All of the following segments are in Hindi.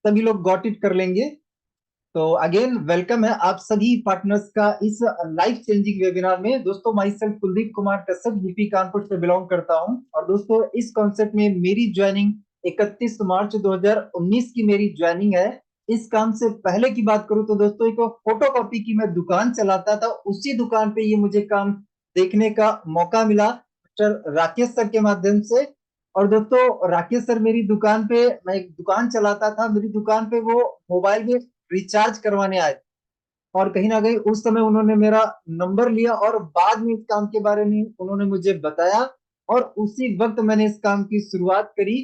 सभी लोग गॉट इट कर लेंगे। तो अगेन वेलकम है आप सभी पार्टनर्स का इस लाइफ चेंजिंग वेबिनार में। दोस्तों my self Kuldeep Kumar Kashyap UP Kanpur से बिलोंग करता हूं। और दोस्तों इस कॉन्सेप्ट में मेरी ज्वाइनिंग 31 मार्च 2019 की मेरी ज्वाइनिंग है। इस काम से पहले की बात करूं तो दोस्तों एक फोटो कॉपी की मैं दुकान चलाता था, उसी दुकान पे ये मुझे काम देखने का मौका मिला मिस्टर राकेश सर के माध्यम से। और दोस्तों राकेश सर मेरी दुकान पे, मैं एक दुकान चलाता था, मेरी दुकान पे वो मोबाइल में रिचार्ज करवाने आए। और कहीं ना कहीं उस समय उन्होंने मेरा नंबर लिया और बाद में इस काम के बारे में उन्होंने मुझे बताया। और उसी वक्त मैंने इस काम की शुरुआत करी।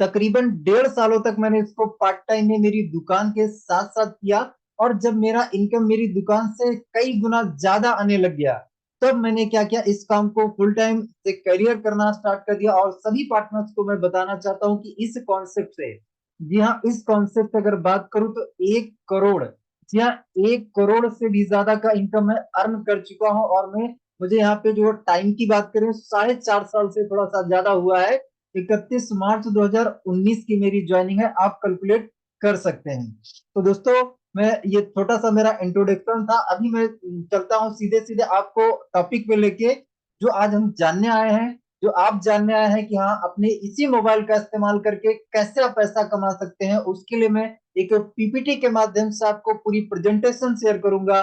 तकरीबन 1.5 सालों तक मैंने इसको पार्ट टाइम में मेरी दुकान के साथ साथ किया। और जब मेरा इनकम मेरी दुकान से कई गुना ज्यादा आने लग गया, तब मैंने क्या किया, इस काम को फुल टाइम से करियर करना स्टार्ट कर दिया। और सभी पार्टनर्स को मैं बताना चाहता हूँ कि इस कॉन्सेप्ट से, जी हाँ, इस कॉन्सेप्ट से अगर बात करूं तो 1 करोड़, जी हाँ, 1 करोड़ से भी ज्यादा का इनकम मैं अर्न कर चुका हूँ। और मैं, मुझे यहाँ पे जो टाइम की बात करें, 4.5 साल से थोड़ा सा ज्यादा हुआ है। 31 मार्च 2019 की मेरी ज्वाइनिंग है, आप कैलकुलेट कर सकते हैं। तो दोस्तों मैं, ये छोटा सा मेरा इंट्रोडक्शन था। अभी मैं चलता हूँ सीधे सीधे आपको टॉपिक पे लेके, जो आज हम जानने आए हैं, जो आप जानने आए हैं कि हाँ अपने इसी मोबाइल का इस्तेमाल करके कैसे आप पैसा कमा सकते हैं। उसके लिए मैं एक पीपीटी के माध्यम से आपको पूरी प्रेजेंटेशन शेयर करूंगा।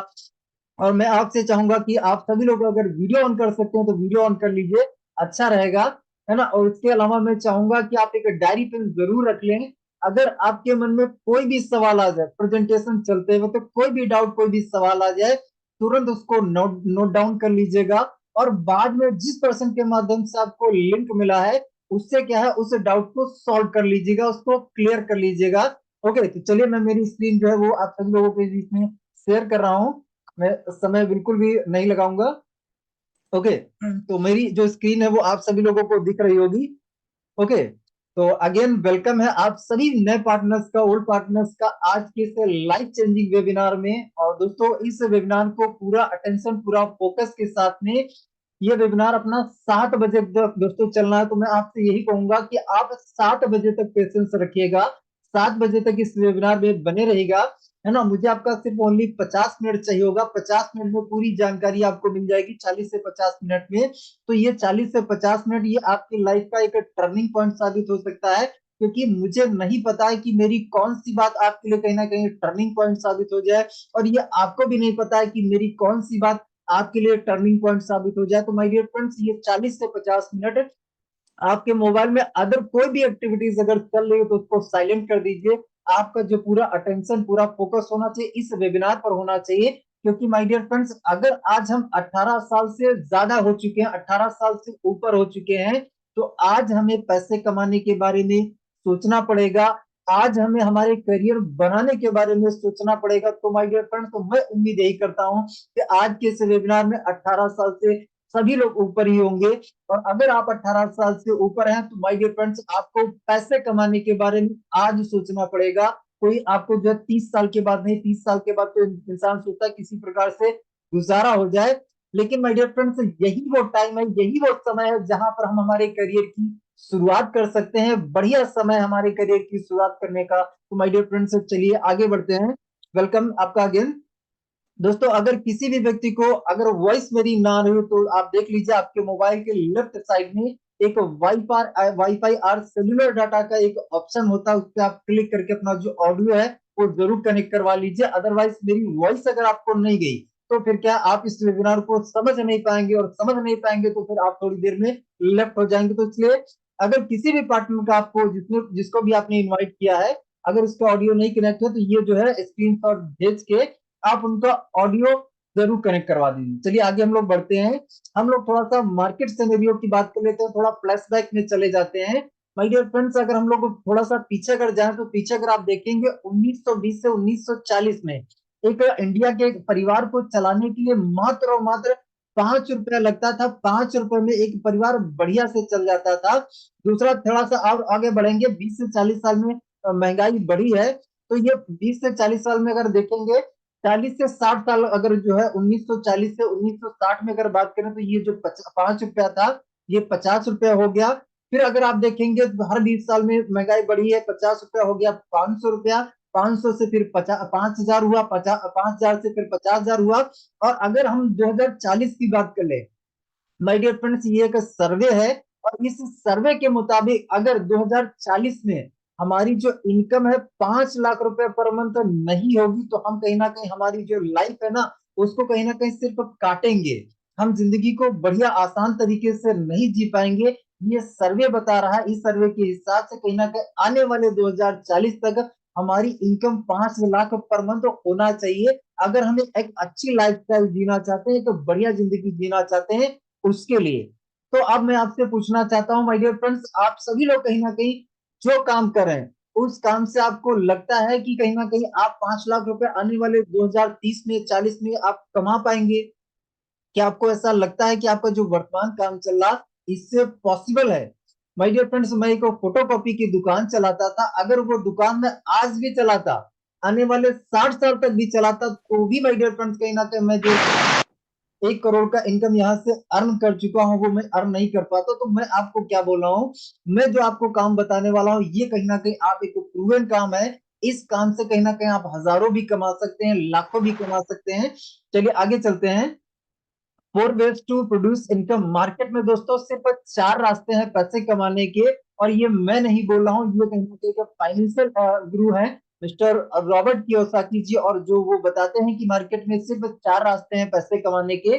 और मैं आपसे चाहूंगा कि आप सभी लोग अगर वीडियो ऑन कर सकते हैं तो वीडियो ऑन कर लीजिए, अच्छा रहेगा, है ना। और उसके अलावा मैं चाहूंगा कि आप एक डायरी पेन जरूर रख लें। अगर आपके मन में कोई भी सवाल आ जाए प्रेजेंटेशन चलते हुए, तो कोई भी डाउट, कोई भी सवाल आ जाए, तुरंत उसको नोट नोट डाउन कर लीजिएगा। और बाद में जिस पर्सन के माध्यम से आपको लिंक मिला है, उससे क्या है, उस डाउट को सॉल्व कर लीजिएगा, उसको क्लियर कर लीजिएगा। ओके, तो चलिए मैं मेरी स्क्रीन जो है वो आप सभी लोगों के बीच में शेयर कर रहा हूँ। मैं समय बिल्कुल भी नहीं लगाऊंगा। ओके, तो मेरी जो स्क्रीन है वो आप सभी लोगों को दिख रही होगी। ओके, तो अगेन वेलकम है आप सभी नए पार्टनर्स का, ओल्ड पार्टनर्स का, आज के इस लाइफ चेंजिंग वेबिनार में। और दोस्तों इस वेबिनार को पूरा अटेंशन, पूरा फोकस के साथ में ये वेबिनार अपना 7 बजे तक दोस्तों चलना है। तो मैं आपसे यही कहूंगा कि आप 7 बजे तक पेशेंस रखिएगा, 7 बजे तक इस वेबिनार में बने रहेगा, है ना। मुझे आपका सिर्फ ओनली 50 मिनट चाहिए होगा, 50 मिनट में पूरी जानकारी आपको मिल जाएगी, 40 से 50 मिनट में। तो ये 40 से 50 मिनट ये आपकी लाइफ का एक टर्निंग पॉइंट साबित हो सकता है। क्योंकि मुझे नहीं पता है कि मेरी कौन सी बात आपके लिए कहीं ना कहीं टर्निंग पॉइंट साबित हो जाए, और ये आपको भी नहीं पता है कि मेरी कौन सी बात आपके लिए टर्निंग पॉइंट साबित हो जाए। तो माय डियर फ्रेंड्स, ये 40 से 50 मिनट आपके मोबाइल में अदर कोई भी एक्टिविटीज अगर चल रही हो तो उसको साइलेंट कर दीजिए। आपका जो पूरा अटेंशन, पूरा फोकस होना चाहिए इस वेबिनार पर होना चाहिए। क्योंकि माय डियर फ्रेंड्स, अगर आज हम 18 साल से ज्यादा हो चुके हैं, 18 साल से ऊपर हो चुके हैं, तो आज हमें पैसे कमाने के बारे में सोचना पड़ेगा। आज हमें हमारे करियर बनाने के बारे में सोचना पड़ेगा। तो माय डियर फ्रेंड्स, तो मैं उम्मीद यही करता हूँ कि आज के इस वेबिनार में 18 साल से सभी लोग ऊपर ही होंगे। और अगर आप 18 साल से ऊपर हैं तो माय डियर फ्रेंड्स, आपको पैसे कमाने के बारे में आज सोचना पड़ेगा। कोई आपको जो 30 साल के बाद नहीं, 30 साल के बाद तो इंसान सोचता है किसी प्रकार से गुजारा हो जाए। लेकिन माय डियर फ्रेंड्स, यही वो टाइम है, यही वो समय है जहां पर हम हमारे करियर की शुरुआत कर सकते हैं। बढ़िया समय हमारे करियर की शुरुआत करने का। तो माय डियर फ्रेंड्स, चलिए आगे बढ़ते हैं। वेलकम आपका अगेन। दोस्तों अगर किसी भी व्यक्ति को अगर वॉइस मेरी ना रही हो तो आप देख लीजिए, आपके मोबाइल के लेफ्ट साइड में एक वाईफाई आर सेल्युलर डाटा का एक ऑप्शन होता है, उस पर आप क्लिक करके अपना जो ऑडियो है वो जरूर कनेक्ट करवा लीजिए। अदरवाइज मेरी वॉइस अगर आपको नहीं गई तो फिर क्या आप इस वेबिनार को समझ नहीं पाएंगे, और समझ नहीं पाएंगे तो फिर आप थोड़ी देर में लेफ्ट हो जाएंगे। तो इसलिए अगर किसी भी पार्टनर का आपको, जिसने जिसको भी आपने इन्वाइट किया है, अगर उसका ऑडियो नहीं कनेक्ट है तो ये जो है स्क्रीन शॉट भेज के आप उनका ऑडियो जरूर कनेक्ट करवा दीजिए। चलिए आगे हम लोग बढ़ते हैं। हम लोग थोड़ा सा मार्केट सिनेरियो की बात कर लेते हैं, थोड़ा फ्लैशबैक में चले जाते हैं। माय डियर फ्रेंड्स, अगर हम लोग थोड़ा सा पीछे अगर जाएं तो पीछे अगर आप देखेंगे 1920 से 1940 में एक इंडिया के एक परिवार को चलाने के लिए मात्र और मात्र 5 रुपया लगता था। 5 रुपए में एक परिवार बढ़िया से चल जाता था। दूसरा, थोड़ा सा और आगे बढ़ेंगे, 20 से 40 साल में महंगाई बढ़ी है। तो ये 20 से 40 साल में अगर देखेंगे, 40 से 60 साल अगर जो है 1940 से 1960 में अगर बात करें तो ये जो 5 रुपया था ये 50 रुपया हो गया। फिर अगर आप देखेंगे तो हर 20 साल में महंगाई बढ़ी है, 50 रुपया हो गया, 500 रुपया, 500 से फिर 5,000 हुआ, 5,000 से फिर 50,000 हुआ। और अगर हम 2040 की बात कर ले माय डियर फ्रेंड्स, ये एक सर्वे है, और इस सर्वे के मुताबिक अगर 2040 में हमारी जो इनकम है 5 लाख रुपए पर मंथ नहीं होगी, तो हम कहीं ना कहीं हमारी जो लाइफ है ना, उसको कहीं ना कहीं सिर्फ काटेंगे। हम जिंदगी को बढ़िया आसान तरीके से नहीं जी पाएंगे। ये सर्वे बता रहा है, इस सर्वे के हिसाब से कहीं ना कहीं आने वाले 2040 तक हमारी इनकम 5 लाख पर मंथ होना चाहिए, अगर हमें एक अच्छी लाइफस्टाइल जीना चाहते हैं, तो बढ़िया जिंदगी जीना चाहते हैं उसके लिए। तो अब मैं आपसे पूछना चाहता हूँ माय डियर फ्रेंड्स, आप सभी लोग कहीं ना कहीं जो काम कर रहे हैं, उस काम से आपको लगता है कि कहीं ना कहीं आप 5 लाख रुपए आने वाले 2030 में 40 में आप कमा पाएंगे? क्या आपको ऐसा लगता है कि आपका जो वर्तमान काम चल रहा इससे पॉसिबल है? माय डियर फ्रेंड्स, मैं एक फोटोकॉपी की दुकान चलाता था, अगर वो दुकान में आज भी चलाता, आने वाले 60 साल तक भी चलाता, तो भी माय डियर फ्रेंड्स कहीं ना कहीं मैं जो 1 करोड़ का इनकम यहाँ से अर्न कर चुका हूँ, वो मैं अर्न नहीं कर पाता। तो मैं आपको क्या बोल रहा हूँ, मैं जो आपको काम बताने वाला हूँ, ये कहीं ना कहीं आप एक प्रूवन काम है। इस काम से कहीं ना कहीं आप हजारों भी कमा सकते हैं, लाखों भी कमा सकते हैं। चलिए आगे चलते हैं। 4 ways to produce income. Market में दोस्तों सिर्फ 4 रास्ते हैं पैसे कमाने के, और ये मैं नहीं बोल रहा हूँ, ये कहीं ना कहीं फाइनेंशियल गुरु है मिस्टर रॉबर्ट कियोसाकी जी, और जो वो बताते हैं कि मार्केट में सिर्फ 4 रास्ते हैं पैसे कमाने के।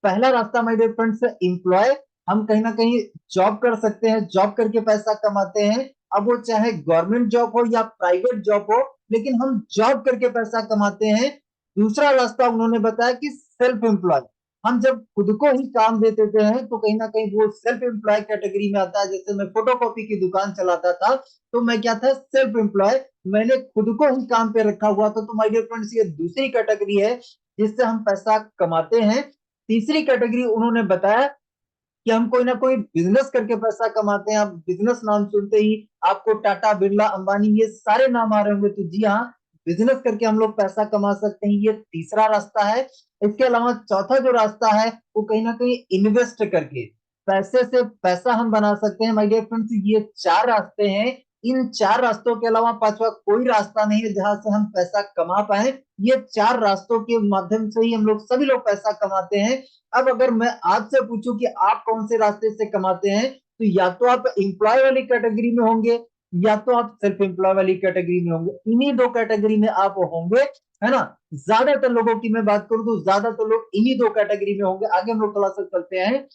पहला रास्ता माय डियर फ्रेंड्स, एम्प्लॉय। हम कहीं ना कहीं जॉब कर सकते हैं, जॉब करके पैसा कमाते हैं, अब वो चाहे गवर्नमेंट जॉब हो या प्राइवेट जॉब हो, लेकिन हम जॉब करके पैसा कमाते हैं। दूसरा रास्ता उन्होंने बताया कि सेल्फ एम्प्लॉय। हम जब खुद को ही काम दे देते हैं, तो कहीं ना कहीं वो सेल्फ एम्प्लॉय कैटेगरी में आता है। जैसे मैं फोटोकॉपी की दुकान चलाता था, तो मैं क्या था, सेल्फ एम्प्लॉय, मैंने खुद को ही काम पे रखा हुआ था। तो माय डियर फ्रेंड्स, ये दूसरी कैटेगरी है जिससे हम पैसा कमाते हैं। तीसरी कैटेगरी उन्होंने बताया कि हम कोई ना कोई बिजनेस करके पैसा कमाते हैं। आप बिजनेस नाम सुनते ही आपको टाटा, बिरला, अंबानी ये सारे नाम आ रहे होंगे, तो जी हाँ, बिजनेस करके हम लोग पैसा कमा सकते हैं, ये तीसरा रास्ता है। इसके अलावा चौथा जो रास्ता है, वो कहीं ना कहीं इन्वेस्ट करके पैसे से पैसा हम बना सकते हैं। माय डियर फ्रेंड्स, ये 4 रास्ते हैं। इन 4 रास्तों के अलावा पांचवा कोई रास्ता नहीं है जहां से हम पैसा कमा पाए। ये 4 रास्तों के माध्यम से ही हम लोग सभी लोग पैसा कमाते हैं। अब अगर मैं आपसे पूछूं कि आप कौन से रास्ते से कमाते हैं, तो या तो आप एम्प्लॉय वाली कैटेगरी में होंगे, या तो आप सेल्फ एम्प्लॉय वाली कैटेगरी में होंगे। इन्हीं दो कैटेगरी में आप होंगे, है ना। ज्यादातर लोगों की मैं बात करूं तो ज्यादातर लोग इन्हीं दो कैटेगरी में होंगे। आगे हम लोग थोड़ा सा चलते हैं,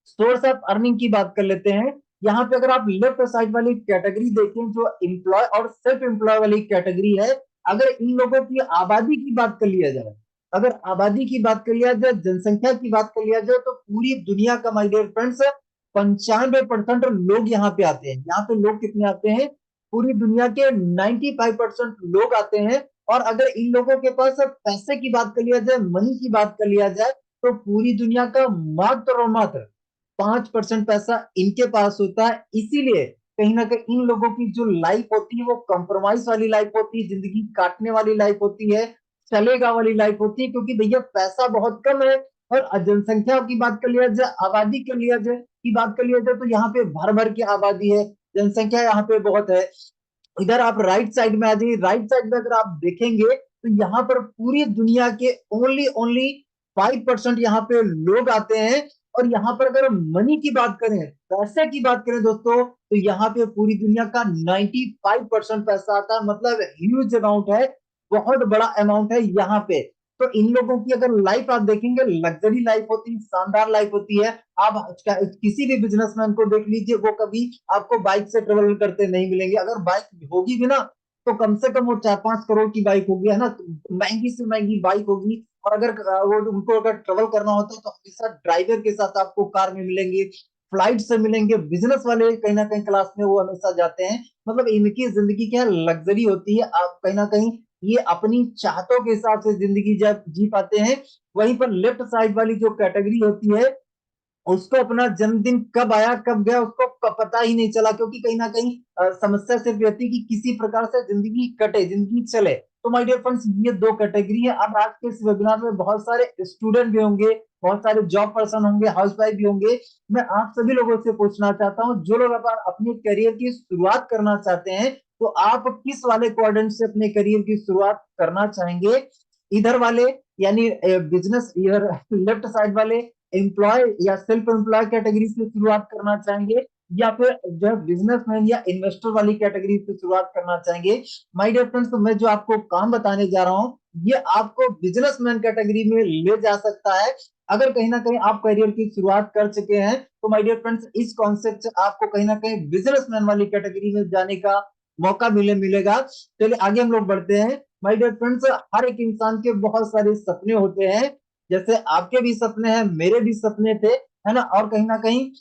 सोर्स ऑफ अर्निंग की बात कर लेते हैं। यहाँ पे अगर आप लेफ्ट साइड वाली कैटेगरी देखें, जो एम्प्लॉय और सेल्फ एम्प्लॉय वाली कैटेगरी है, अगर इन लोगों की आबादी की बात कर लिया जाए, अगर आबादी की बात कर लिया जाए, जनसंख्या की बात कर लिया जाए, तो पूरी दुनिया का माय डियर फ्रेंड्स 95% लोग यहाँ पे आते हैं। यहाँ पे लोग कितने आते हैं, पूरी दुनिया के 95% लोग आते हैं। और अगर इन लोगों के पास पैसे की बात कर लिया जाए, मनी की बात कर लिया जाए, तो पूरी दुनिया का मात्र और मात्र 5% पैसा इनके पास होता है। इसीलिए कहीं ना कहीं इन लोगों की जो लाइफ होती है, वो कंप्रोमाइज वाली लाइफ होती है, जिंदगी काटने वाली लाइफ होती है, चलेगा वाली लाइफ होती है, क्योंकि भैया पैसा बहुत कम है। और जनसंख्या की बात कर लिया जाए, आबादी कर लिया जाए की बात कर लिया जाए, तो यहाँ पे भर भर की आबादी है, जनसंख्या यहाँ पे बहुत है। इधर आप राइट साइड में आ जाइए, राइट साइड में अगर आप देखेंगे, तो यहाँ पर पूरी दुनिया के ओनली ओनली 5% यहाँ पे लोग आते हैं। और यहाँ पर अगर मनी की बात करें, पैसे की बात करें दोस्तों, तो यहाँ पे पूरी दुनिया का 95% पैसा आता है, मतलब ह्यूज अमाउंट है, बहुत बड़ा अमाउंट है यहाँ पे। तो इन लोगों की अगर लाइफ आप देखेंगे, लग्जरी लाइफ होती है, शानदार लाइफ होती है। आप किसी भी बिजनेसमैन को देख लीजिए, वो कभी आपको बाइक से ट्रेवल करते नहीं मिलेंगे। अगर बाइक होगी भी ना, तो कम से कम वो 4-5 करोड़ की बाइक होगी, है ना, तो महंगी से महंगी बाइक होगी। और अगर वो उनको अगर ट्रेवल करना होता है, तो हमेशा ड्राइवर के साथ आपको कार में मिलेंगे, फ्लाइट से मिलेंगे। बिजनेस वाले कहीं ना कहीं क्लास में वो हमेशा जाते हैं, मतलब इनकी जिंदगी क्या लग्जरी होती है। आप कहीं ना कहीं ये अपनी चाहतों के हिसाब से जिंदगी जी पाते हैं। वहीं पर लेफ्ट साइड वाली जो कैटेगरी होती है, उसको अपना जन्मदिन कब आया कब गया उसको पता ही नहीं चला, क्योंकि कहीं ना कहीं समस्या सिर्फ रहती है कि किसी प्रकार से जिंदगी कटे, जिंदगी चले। तो माय डियर फ्रेंड्स, ये दो कैटेगरी है। अब आज के इस वेबिनार में बहुत सारे स्टूडेंट भी होंगे, बहुत सारे जॉब पर्सन होंगे, हाउस वाइफ भी होंगे। मैं आप सभी लोगों से पूछना चाहता हूँ, जो लोग अपने करियर की शुरुआत करना चाहते हैं, तो आप किस वाले क्वाड्रेंट से अपने करियर की शुरुआत करना चाहेंगे? इधर वाले यानी बिजनेस, इधर लेफ्ट साइड वाले एम्प्लॉय या सेल्फ एम्प्लॉय कैटेगरी से शुरुआत करना चाहेंगे, या फिर जो है बिजनेसमैन या इन्वेस्टर वाली कैटेगरी से शुरुआत करना चाहेंगे? माय डियर फ्रेंड्स, तो मैं जो आपको काम बताने जा रहा हूँ, ये आपको बिजनेसमैन कैटेगरी में ले जा सकता है। अगर कहीं ना कहीं आप करियर की शुरुआत कर चुके हैं, तो माय डियर फ्रेंड्स, इस कॉन्सेप्ट से आपको कहीं ना कहीं बिजनेसमैन वाली कैटेगरी में जाने का मौका मिलेगा। चलिए आगे हम लोग बढ़ते हैं। माय डियर फ्रेंड्स, हर एक इंसान के बहुत सारे सपने होते हैं, जैसे आपके भी सपने हैं, मेरे भी सपने थे, है ना। और कहीं ना कहीं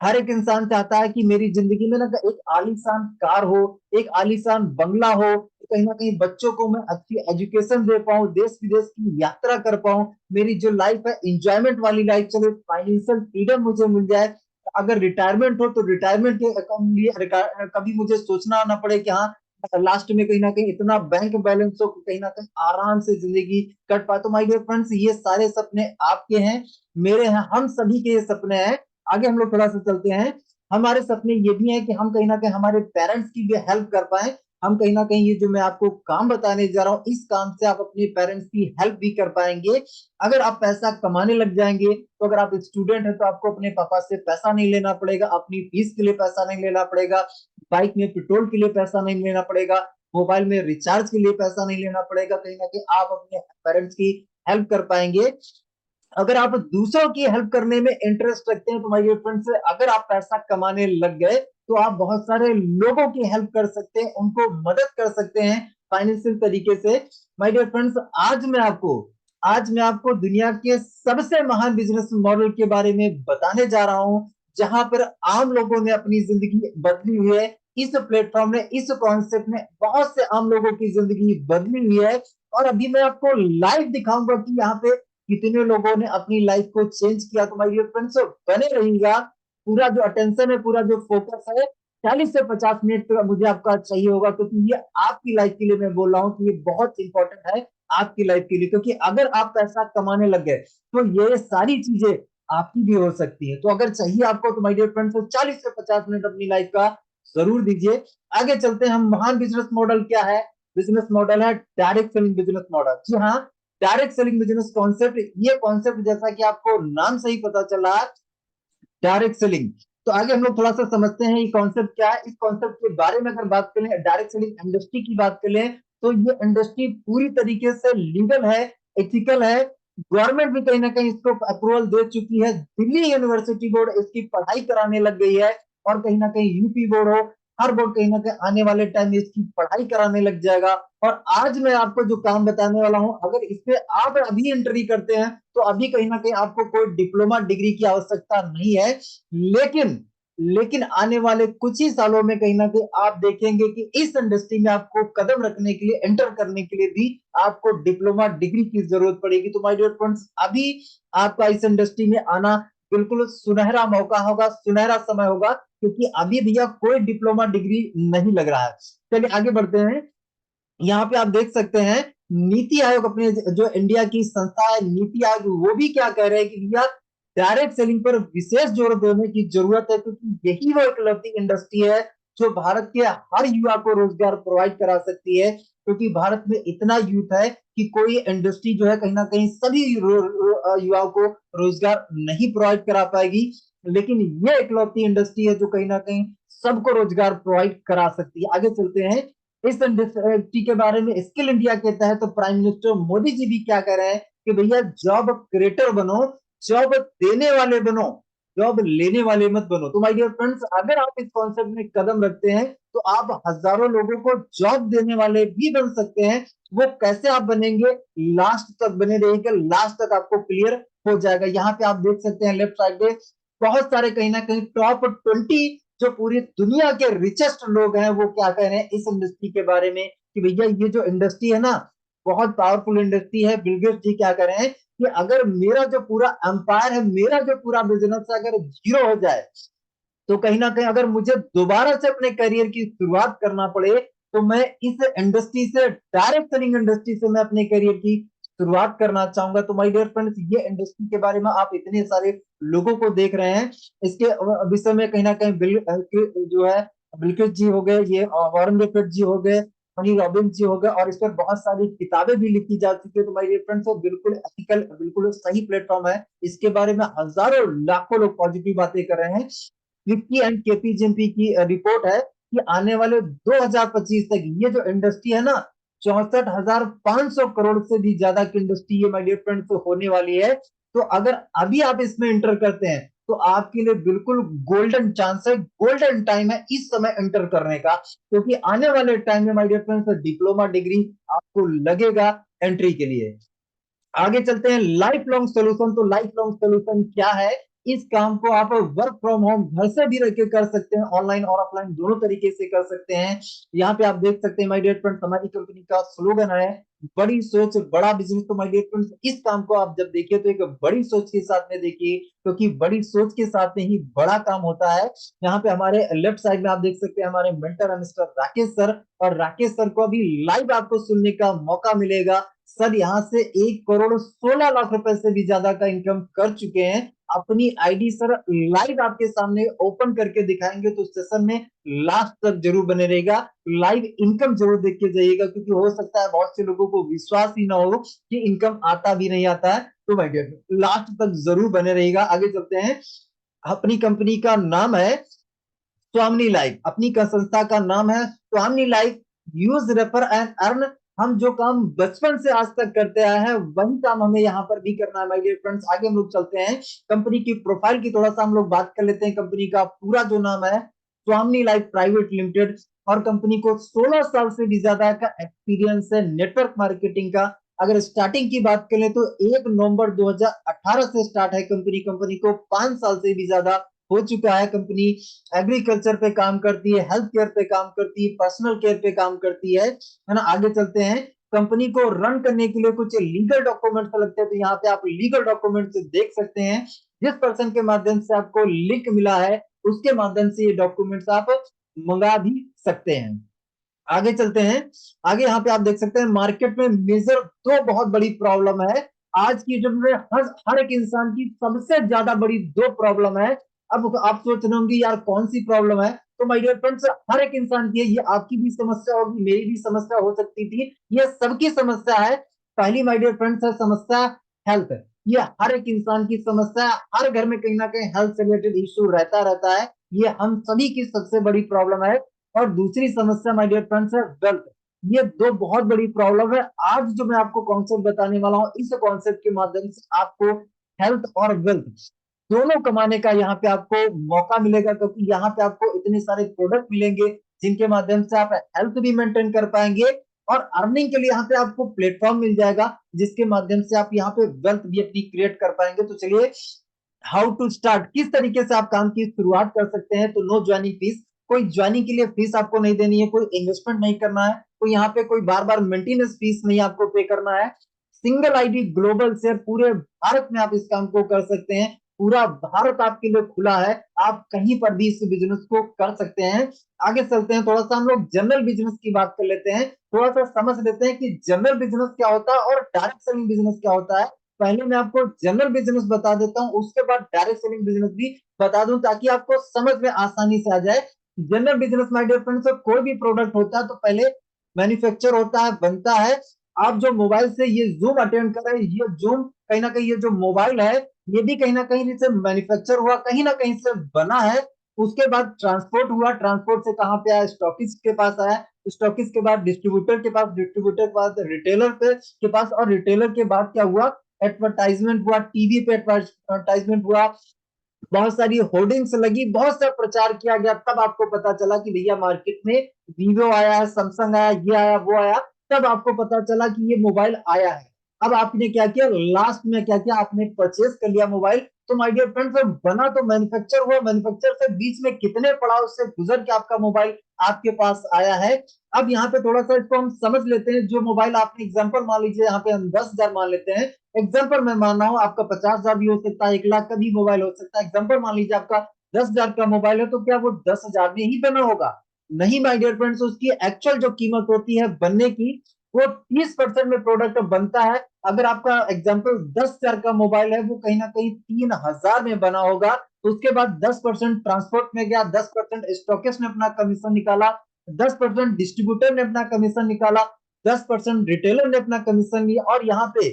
हर एक इंसान चाहता है कि मेरी जिंदगी में ना एक आलीशान कार हो, एक आलीशान बंगला हो, कहीं ना कहीं बच्चों को मैं अच्छी एजुकेशन दे पाऊं, देश विदेश की यात्रा कर पाऊं, मेरी जो लाइफ है इंजॉयमेंट वाली लाइफ चले, फाइनेंशियल फ्रीडम मुझे मिल जाए। अगर रिटायरमेंट हो तो रिटायरमेंट के लिए कभी मुझे सोचना ना पड़े कि हाँ लास्ट में कहीं ना कहीं इतना बैंक बैलेंस हो कि कहीं ना कहीं आराम से जिंदगी कट पाए। तो माय डियर फ्रेंड्स, ये सारे सपने आपके हैं, मेरे हैं, हम सभी के ये सपने हैं। आगे हम लोग थोड़ा सा चलते हैं। हमारे सपने ये भी है कि हम कहीं ना कहीं हमारे पेरेंट्स की भी हेल्प कर पाए। हम कहीं ना कहीं ये जो मैं आपको काम बताने जा रहा हूँ, इस काम से आप अपने पेरेंट्स की हेल्प भी कर पाएंगे। अगर आप पैसा कमाने लग जाएंगे, तो अगर आप स्टूडेंट हैं तो आपको अपने पापा से पैसा नहीं लेना पड़ेगा, अपनी फीस के लिए पैसा नहीं लेना पड़ेगा, बाइक में पेट्रोल के लिए पैसा नहीं लेना पड़ेगा, मोबाइल में रिचार्ज के लिए पैसा नहीं लेना पड़ेगा। कहीं ना कहीं आप अपने पेरेंट्स की हेल्प कर पाएंगे। अगर आप दूसरों की हेल्प करने में इंटरेस्ट रखते हैं, तो माय डियर फ्रेंड्स, अगर आप पैसा कमाने लग गए, तो आप बहुत सारे लोगों की हेल्प कर सकते हैं, उनको मदद कर सकते हैं फाइनेंशियल तरीके से। माय डियर फ्रेंड्स, आज मैं आपको दुनिया के सबसे महान बिजनेस मॉडल के बारे में बताने जा रहा हूं, जहां पर आम लोगों ने अपनी जिंदगी बदली हुई है। इस प्लेटफॉर्म ने, इस कॉन्सेप्ट ने बहुत से आम लोगों की जिंदगी बदली हुई है। और अभी मैं आपको लाइव दिखाऊंगा कि यहाँ पे कितने लोगों ने अपनी लाइफ को चेंज किया। तो माय डियर फ्रेंड्स, बने रहिएगा। पूरा जो अटेंशन है, पूरा जो फोकस है, 40 से 50 मिनट तो मुझे आपका चाहिए होगा, क्योंकि ये आपकी लाइफ के लिए मैं बोल रहा हूँ कि ये बहुत इंपॉर्टेंट है आपकी लाइफ के लिए। क्योंकि अगर आप पैसा कमाने लग गए, तो ये सारी चीजें आपकी भी हो सकती है। तो अगर चाहिए आपको, तो माय डियर फ्रेंड्स, 40 से 50 मिनट अपनी लाइफ का जरूर दीजिए। आगे चलते हैं। हम महान बिजनेस मॉडल क्या है? बिजनेस मॉडल है डायरेक्ट सेलिंग बिजनेस मॉडल। जी हाँ, डायरेक्ट सेलिंग बिजनेस कॉन्सेप्ट, ये कॉन्सेप्ट जैसा कि आपको नाम से ही पता चला, डायरेक्ट सेलिंग। तो आगे हम लोग थोड़ा सा समझते हैं ये कॉन्सेप्ट क्या है। इस कॉन्सेप्ट के बारे में अगर बात करें, डायरेक्ट सेलिंग इंडस्ट्री की बात करें, तो ये इंडस्ट्री पूरी तरीके से लीगल है, एथिकल है। गवर्नमेंट भी कहीं ना कहीं इसको अप्रूवल दे चुकी है। दिल्ली यूनिवर्सिटी बोर्ड इसकी पढ़ाई कराने लग गई है, और कहीं ना कहीं यूपी बोर्ड हो, हर बोर्ड कहीं ना कहीं आने वाले टाइम में इसकी पढ़ाई कराने लग जाएगा। और आज मैं आपको जो काम बताने वाला हूं, अगर इसमें आप अभी एंट्री करते हैं, तो अभी कहीं ना कहीं आपको कोई डिप्लोमा डिग्री की आवश्यकता नहीं है। लेकिन लेकिन आने वाले कुछ ही सालों में कहीं ना कहीं आप देखेंगे कि इस इंडस्ट्री में आपको कदम रखने के लिए, एंटर करने के लिए भी आपको डिप्लोमा डिग्री की जरूरत पड़ेगी। तो माय डियर फ्रेंड्स, अभी आपका इस इंडस्ट्री में आना बिल्कुल सुनहरा मौका होगा, सुनहरा समय होगा, क्योंकि अभी भैया कोई डिप्लोमा डिग्री नहीं लग रहा है। चलिए आगे बढ़ते हैं। यहाँ पे आप देख सकते हैं, नीति आयोग, अपने जो इंडिया की संस्था है नीति आयोग, वो भी क्या कह रहे हैं कि भैया डायरेक्ट सेलिंग पर विशेष जोर देने की जरूरत है, क्योंकि यही वो इकलौती इंडस्ट्री है जो भारत के हर युवा को रोजगार प्रोवाइड करा सकती है। क्योंकि भारत में इतना यूथ है कि कोई इंडस्ट्री जो है कहीं ना कहीं सभी युवाओं को रोजगार नहीं प्रोवाइड करा पाएगी, लेकिन ये इकलौती इंडस्ट्री है जो कहीं ना कहीं सबको रोजगार प्रोवाइड करा सकती है। आगे चलते हैं। इस इंडस्ट्री के बारे में स्किल इंडिया के तहत तो प्राइम मिनिस्टर मोदी जी भी क्या कह रहे हैं कि भैया जॉब क्रिएटर बनो, जॉब देने वाले बनो, जॉब लेने वाले मत बनो। तो माय डियर फ्रेंड्स, अगर आप इस कॉन्सेप्ट में कदम रखते हैं, तो आप हजारों लोगों को जॉब देने वाले भी बन सकते हैं। वो कैसे आप बनेंगे, लास्ट तक बने रहेंगे, लास्ट तक आपको क्लियर हो जाएगा। यहाँ पे आप देख सकते हैं लेफ्ट साइड पे बहुत सारे कहीं ना कहीं टॉप 20 जो पूरी दुनिया के रिचेस्ट लोग हैं, वो क्या कह रहे हैं इस इंडस्ट्री के बारे में कि भैया ये जो इंडस्ट्री है ना, बहुत पावरफुल इंडस्ट्री है। बिल गेट्स जी क्या कर रहे हैं कि अगर मेरा जो पूरा एम्पायर है, मेरा जो पूरा बिजनेस है, अगर जीरो हो जाए, तो कहीं ना कहीं अगर मुझे दोबारा से अपने करियर की शुरुआत करना पड़े, तो मैं इस इंडस्ट्री से, डायरेक्ट सेलिंग इंडस्ट्री से मैं अपने करियर की शुरुआत करना चाहूंगा। तो माय डियर फ्रेंड्स, ये इंडस्ट्री के बारे में आप इतने सारे लोगों को देख रहे हैं, इसके विषय में कहीं ना कहीं जो है बिलकिस जी हो गए, ये वॉरेन बफेट जी हो गए, टोनी रॉबिन्स जी हो गए, और इस पर बहुत सारी किताबें भी लिखी जा चुकी है। तो माय डियर फ्रेंड्स, वो बिल्कुल एथिकल, बिल्कुल सही प्लेटफॉर्म है। इसके बारे में हजारों लाखों लोग पॉजिटिव बातें कर रहे हैं। विक्की एंड केपीजेपी की रिपोर्ट है कि आने वाले 2025 तक ये जो इंडस्ट्री है ना, 64,500 करोड़ से भी ज्यादा की इंडस्ट्री ये माय डियर फ्रेंड्स होने वाली है। तो अगर अभी आप इसमें एंटर करते हैं, तो आपके लिए बिल्कुल गोल्डन चांस है, गोल्डन टाइम है इस समय एंटर करने का, क्योंकि आने वाले टाइम में my dear friends diploma degree आपको लगेगा एंट्री के लिए। आगे चलते हैं, लाइफ लॉन्ग सोल्यूशन। तो लाइफ लॉन्ग सोल्यूशन क्या है? इस काम को आप वर्क फ्रॉम होम घर से भी रह के कर सकते हैं, ऑनलाइन और ऑफलाइन दोनों तरीके से कर सकते हैं। यहाँ पे आप देख सकते हैं माय डियर फ्रेंड्स, हमारी कंपनी का स्लोगन है, बड़ी सोच बड़ा बिजनेस। तो माय डियर फ्रेंड्स, इस काम को आप जब देखिए तो एक बड़ी सोच के साथ में देखिए, क्योंकि बड़ी सोच के साथ में ही बड़ा काम होता है। यहाँ पे हमारे लेफ्ट साइड में आप देख सकते हैं हमारे मेंटर है मिस्टर राकेश सर, और राकेश सर को अभी लाइव आपको सुनने का मौका मिलेगा। सर यहाँ से 1 करोड़ 16 लाख रुपए से भी ज्यादा का इनकम कर चुके हैं। अपनी आईडी सर लाइव आपके सामने ओपन करके दिखाएंगे, तो सेशन में लास्ट तक जरूर बने रहेगा। लाइव इनकम जरूर देख के जाइएगा, क्योंकि हो सकता है बहुत से लोगों को विश्वास ही ना हो कि इनकम आता भी नहीं आता है। तो भाई लास्ट तक जरूर बने रहेगा। आगे चलते हैं, अपनी कंपनी का नाम है स्वामिनी लाइफ, अपनी का संस्था का नाम है स्वामिनी life. Use, refer and earn. हम जो काम बचपन से आज तक करते आए हैं, वही काम हमें यहाँ पर भी करना है माय डियर फ्रेंड्स। आगे हम लोग चलते हैं, कंपनी की प्रोफाइल की थोड़ा सा हम लोग बात कर लेते हैं। कंपनी का पूरा जो नाम है स्वामिनी लाइफ प्राइवेट लिमिटेड, और कंपनी को 16 साल से भी ज्यादा का एक्सपीरियंस है नेटवर्क मार्केटिंग का। अगर स्टार्टिंग की बात करें तो 1 नवंबर 2018 से स्टार्ट है कंपनी। कंपनी को 5 साल से भी ज्यादा हो चुका है। कंपनी एग्रीकल्चर पे काम करती है, हेल्थ केयर पे काम करती है, पर्सनल केयर पे काम करती है ना। आगे चलते हैं, कंपनी को रन करने के लिए कुछ लीगल डॉक्यूमेंट्स लगते हैं, तो यहाँ पे आप लीगल डॉक्यूमेंट्स देख सकते हैं। जिस पर्सन के माध्यम से आपको लिंक मिला है, उसके माध्यम से ये डॉक्यूमेंट्स आप मंगा भी सकते हैं। आगे चलते हैं, आगे यहाँ पे आप देख सकते हैं मार्केट में मेजर दो बहुत बड़ी प्रॉब्लम है आज की जो हर एक इंसान की सबसे ज्यादा बड़ी दो प्रॉब्लम है। अब आप सोच रहे होंगे यार कौन सी प्रॉब्लम है? तो माय डियर फ्रेंड्स, हर एक इंसान की है, ये आपकी भी समस्या होगी, मेरी भी समस्या हो सकती थी, ये सबकी समस्या है। पहली माय डियर फ्रेंड्स है समस्या हेल्थ। ये हर एक इंसान की समस्या है, हर घर में कहीं ना कहीं हेल्थ से रिलेटेड इश्यू रहता रहता है, ये हम सभी की सबसे बड़ी प्रॉब्लम है। और दूसरी समस्या माय डियर फ्रेंड्स है वेल्थ। ये दो बहुत बड़ी प्रॉब्लम है। आज जो मैं आपको कॉन्सेप्ट बताने वाला हूँ, इस कॉन्सेप्ट के माध्यम से आपको हेल्थ और वेल्थ दोनों कमाने का यहाँ पे आपको मौका मिलेगा, क्योंकि यहाँ पे आपको इतने सारे प्रोडक्ट मिलेंगे जिनके माध्यम से आप हेल्थ भी मेंटेन कर पाएंगे, और अर्निंग के लिए यहाँ पे आपको प्लेटफॉर्म मिल जाएगा, जिसके माध्यम से आप यहाँ पे वेल्थ भी अपनी क्रिएट कर पाएंगे। तो चलिए, हाउ टू स्टार्ट, किस तरीके से आप काम की शुरुआत कर सकते हैं। तो नो ज्वाइनिंग फीस, कोई ज्वाइनिंग के लिए फीस आपको नहीं देनी है, कोई इन्वेस्टमेंट नहीं करना है, कोई यहाँ पे कोई बार बार मेंटेनेंस फीस नहीं आपको पे करना है। सिंगल आईडी ग्लोबल शेयर, पूरे भारत में आप इस काम को कर सकते हैं। पूरा भारत आपके लिए खुला है, आप कहीं पर भी इस बिजनेस को कर सकते हैं। आगे चलते हैं, थोड़ा सा हम लोग जनरल बिजनेस की बात कर लेते हैं, थोड़ा सा समझ लेते हैं कि जनरल बिजनेस क्या होता है और डायरेक्ट सेलिंग बिजनेस क्या होता है। पहले मैं आपको जनरल बिजनेस बता देता हूँ, उसके बाद डायरेक्ट सेलिंग बिजनेस भी बता दूं, ताकि आपको समझ में आसानी से आ जाए। General business my dear friends, कोई भी प्रोडक्ट होता है तो पहले मैन्युफैक्चर होता है, बनता है। आप जो मोबाइल से ये जूम अटेंड कर रहे हैं, ये जूम कहीं ना कहीं, ये जो मोबाइल है, ये भी कहीं ना कहीं से मैन्युफैक्चर हुआ, कहीं ना कहीं से बना है। उसके बाद ट्रांसपोर्ट हुआ, ट्रांसपोर्ट से कहाँ पे आया? स्टॉकिस्ट के पास आया, स्टॉकिस्ट के बाद डिस्ट्रीब्यूटर के पास, डिस्ट्रीब्यूटर के बाद रिटेलर के पास, और रिटेलर के बाद क्या हुआ? एडवर्टाइजमेंट हुआ, टीवी पे एडवर्टाइजमेंट हुआ, बहुत सारी होर्डिंग्स लगी, बहुत सा प्रचार किया गया, तब आपको पता चला कि भैया मार्केट में वीवो आया है, सैमसंग आया, ये आया, वो आया। तब आपको पता चला कि ये मोबाइल आया है। अब आपने क्या किया? लास्ट में क्या किया? आपने परचेज कर लिया मोबाइल। तो माय डियर फ्रेंड्स, बना तो मैन्युफैक्चर हुआ, मैन्युफैक्चर से बीच में कितने पड़ाव से गुजर के आपका मोबाइल आपके पास आया है। अब यहाँ पे थोड़ा सा इसको हम समझ लेते हैं। जो मोबाइल आपने एग्जांपल मान लीजिए, यहाँ पे हम 10,000 मान लेते हैं। एग्जांपल मैं मान रहा हूँ, आपका 50,000 भी हो सकता है, 1 लाख का भी मोबाइल हो सकता है। एग्जांपल मान लीजिए आपका 10,000 का मोबाइल है, तो क्या वो 10,000 में ही बना होगा? नहीं माय डियर फ्रेंड्स, उसकी एक्चुअल जो कीमत होती है बनने की, वो 30% में प्रोडक्ट बनता है। अगर आपका एग्जाम्पल 10,000 का मोबाइल है, वो कहीं ना कहीं 3,000 में बना होगा। तो उसके बाद 10% ट्रांसपोर्ट में गया, 10% स्टॉकिस्ट ने अपना कमीशन निकाला, 10% डिस्ट्रीब्यूटर ने अपना कमीशन निकाला, 10% रिटेलर ने अपना कमीशन लिया, और यहाँ पे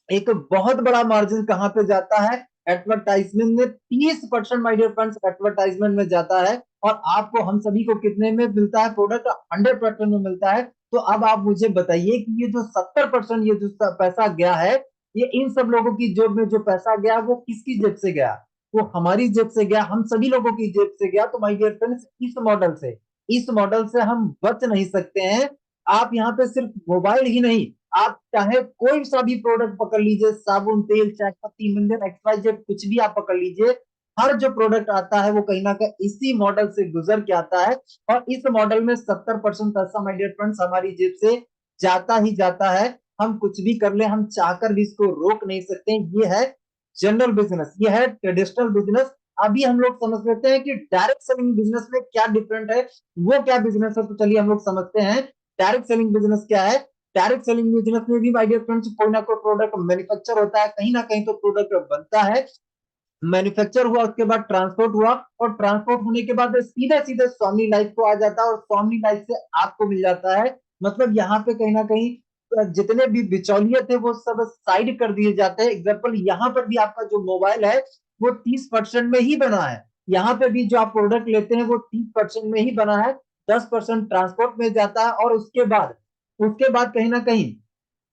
एक बहुत बड़ा मार्जिन कहां पे जाता है? एडवर्टाइजमेंट में 30% माय डियर फ्रेंड्स एडवर्टाइजमेंट में जाता है। और आपको, हम सभी को कितने में मिलता है प्रोडक्ट? 100% में मिलता है। तो अब आप मुझे बताइए कि ये जो 70% ये जो पैसा गया है, ये इन सब लोगों की जेब में जो पैसा गया, वो किसकी जेब से गया? वो हमारी जेब से गया, हम सभी लोगों की जेब से गया। तो माय डियर फ्रेंड्स, इस मॉडल से हम बच नहीं सकते हैं। आप यहाँ पे सिर्फ मोबाइल ही नहीं, आप चाहे कोई सा भी प्रोडक्ट पकड़ लीजिए, साबुन, तेल, चाय पत्ती, मंजन, एक्सवाइजेड, कुछ भी आप पकड़ लीजिए, हर जो प्रोडक्ट आता है वो कहीं ना कहीं इसी मॉडल से गुजर के आता है। और इस मॉडल में 70% पैसा माय डियर फ्रेंड्स हमारी जेब से जाता ही जाता है। हम कुछ भी कर ले, हम चाहकर भी इसको रोक नहीं सकते। ये है जनरल बिजनेस, ये है ट्रेडिशनल बिजनेस। अभी हम लोग समझ लेते हैं कि डायरेक्ट सेलिंग बिजनेस में क्या डिफरेंट है, वो क्या बिजनेस है। तो चलिए हम लोग समझते हैं डायरेक्ट सेलिंग बिजनेस क्या है। डायरेक्ट सेलिंग बिजनेस में भी माय डियर फ्रेंड्स कोई ना कोई प्रोडक्ट मैन्युफैक्चर होता है, कहीं ना कहीं तो प्रोडक्ट बनता है। मैन्युफैक्चर हुआ, उसके बाद ट्रांसपोर्ट हुआ, और ट्रांसपोर्ट होने के बाद सीधे सीधे स्वामी लाइफ को आ जाता है, और स्वामी लाइफ से आपको मिल जाता है। मतलब यहाँ पे कहीं ना कहीं जितने भी बिचौलिए थे वो सब साइड कर दिए जाते हैं। एग्जाम्पल, यहाँ पर भी आपका जो मोबाइल है वो 30% में ही बना है। यहाँ पे भी जो आप प्रोडक्ट लेते हैं वो 30% में ही बना है। 10% ट्रांसपोर्ट में जाता है, और उसके बाद कहीं ना कहीं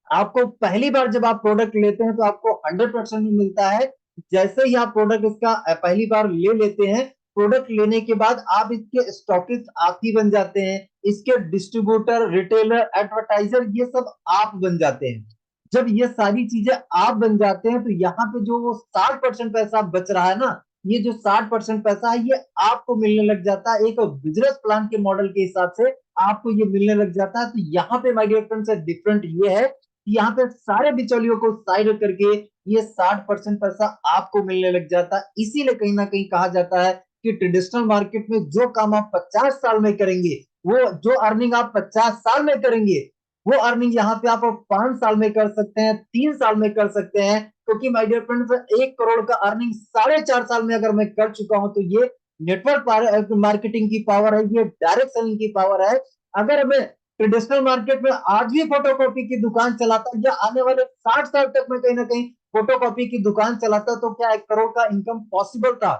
आपको पहली बार जब आप प्रोडक्ट लेते हैं तो आपको 100% में मिलता है। जैसे ही आप प्रोडक्ट इसका पहली बार ले लेते हैं, प्रोडक्ट लेने के बाद आप इसके स्टॉकिस्ट आप ही बन जाते हैं, इसके डिस्ट्रीब्यूटर, रिटेलर, एडवर्टाइजर, ये सब आप बन जाते हैं। जब ये सारी चीजें आप बन जाते हैं, तो यहाँ पे जो वो 60% पैसा बच रहा है ना, ये जो 60% पैसा है, ये आपको मिलने लग जाता है एक बिजनेस प्लान के मॉडल के हिसाब से। आपको ये मिलने लग जाता है। तो यहाँ पे माय डियर फ्रेंड्स डिफरेंट ये है, यहाँ पे सारे बिचौलियों को साइड करके ये 60% पैसा आपको मिलने लग जाता है। इसीलिए कहीं ना कहीं कहा जाता है कि ट्रेडिशनल मार्केट में जो काम आप 50 साल में करेंगे, वो जो अर्निंग आप 50 साल में करेंगे, वो अर्निंग यहाँ पे आप 5 साल में कर सकते हैं, 3 साल में कर सकते हैं। क्योंकि माय डियर फ्रेंड्स 1 करोड़ का अर्निंग 4.5 साल में अगर मैं कर चुका हूं, तो ये नेटवर्क मार्केटिंग की पावर है, ये डायरेक्ट सेलिंग की पावर है। अगर मैं ट्रेडिशनल मार्केट में आज भी फोटोकॉपी की दुकान चलाता, या आने वाले 60 साल तक मैं कहीं ना कहीं फोटोकॉपी की दुकान चलाता, तो क्या 1 करोड़ का इनकम पॉसिबल था?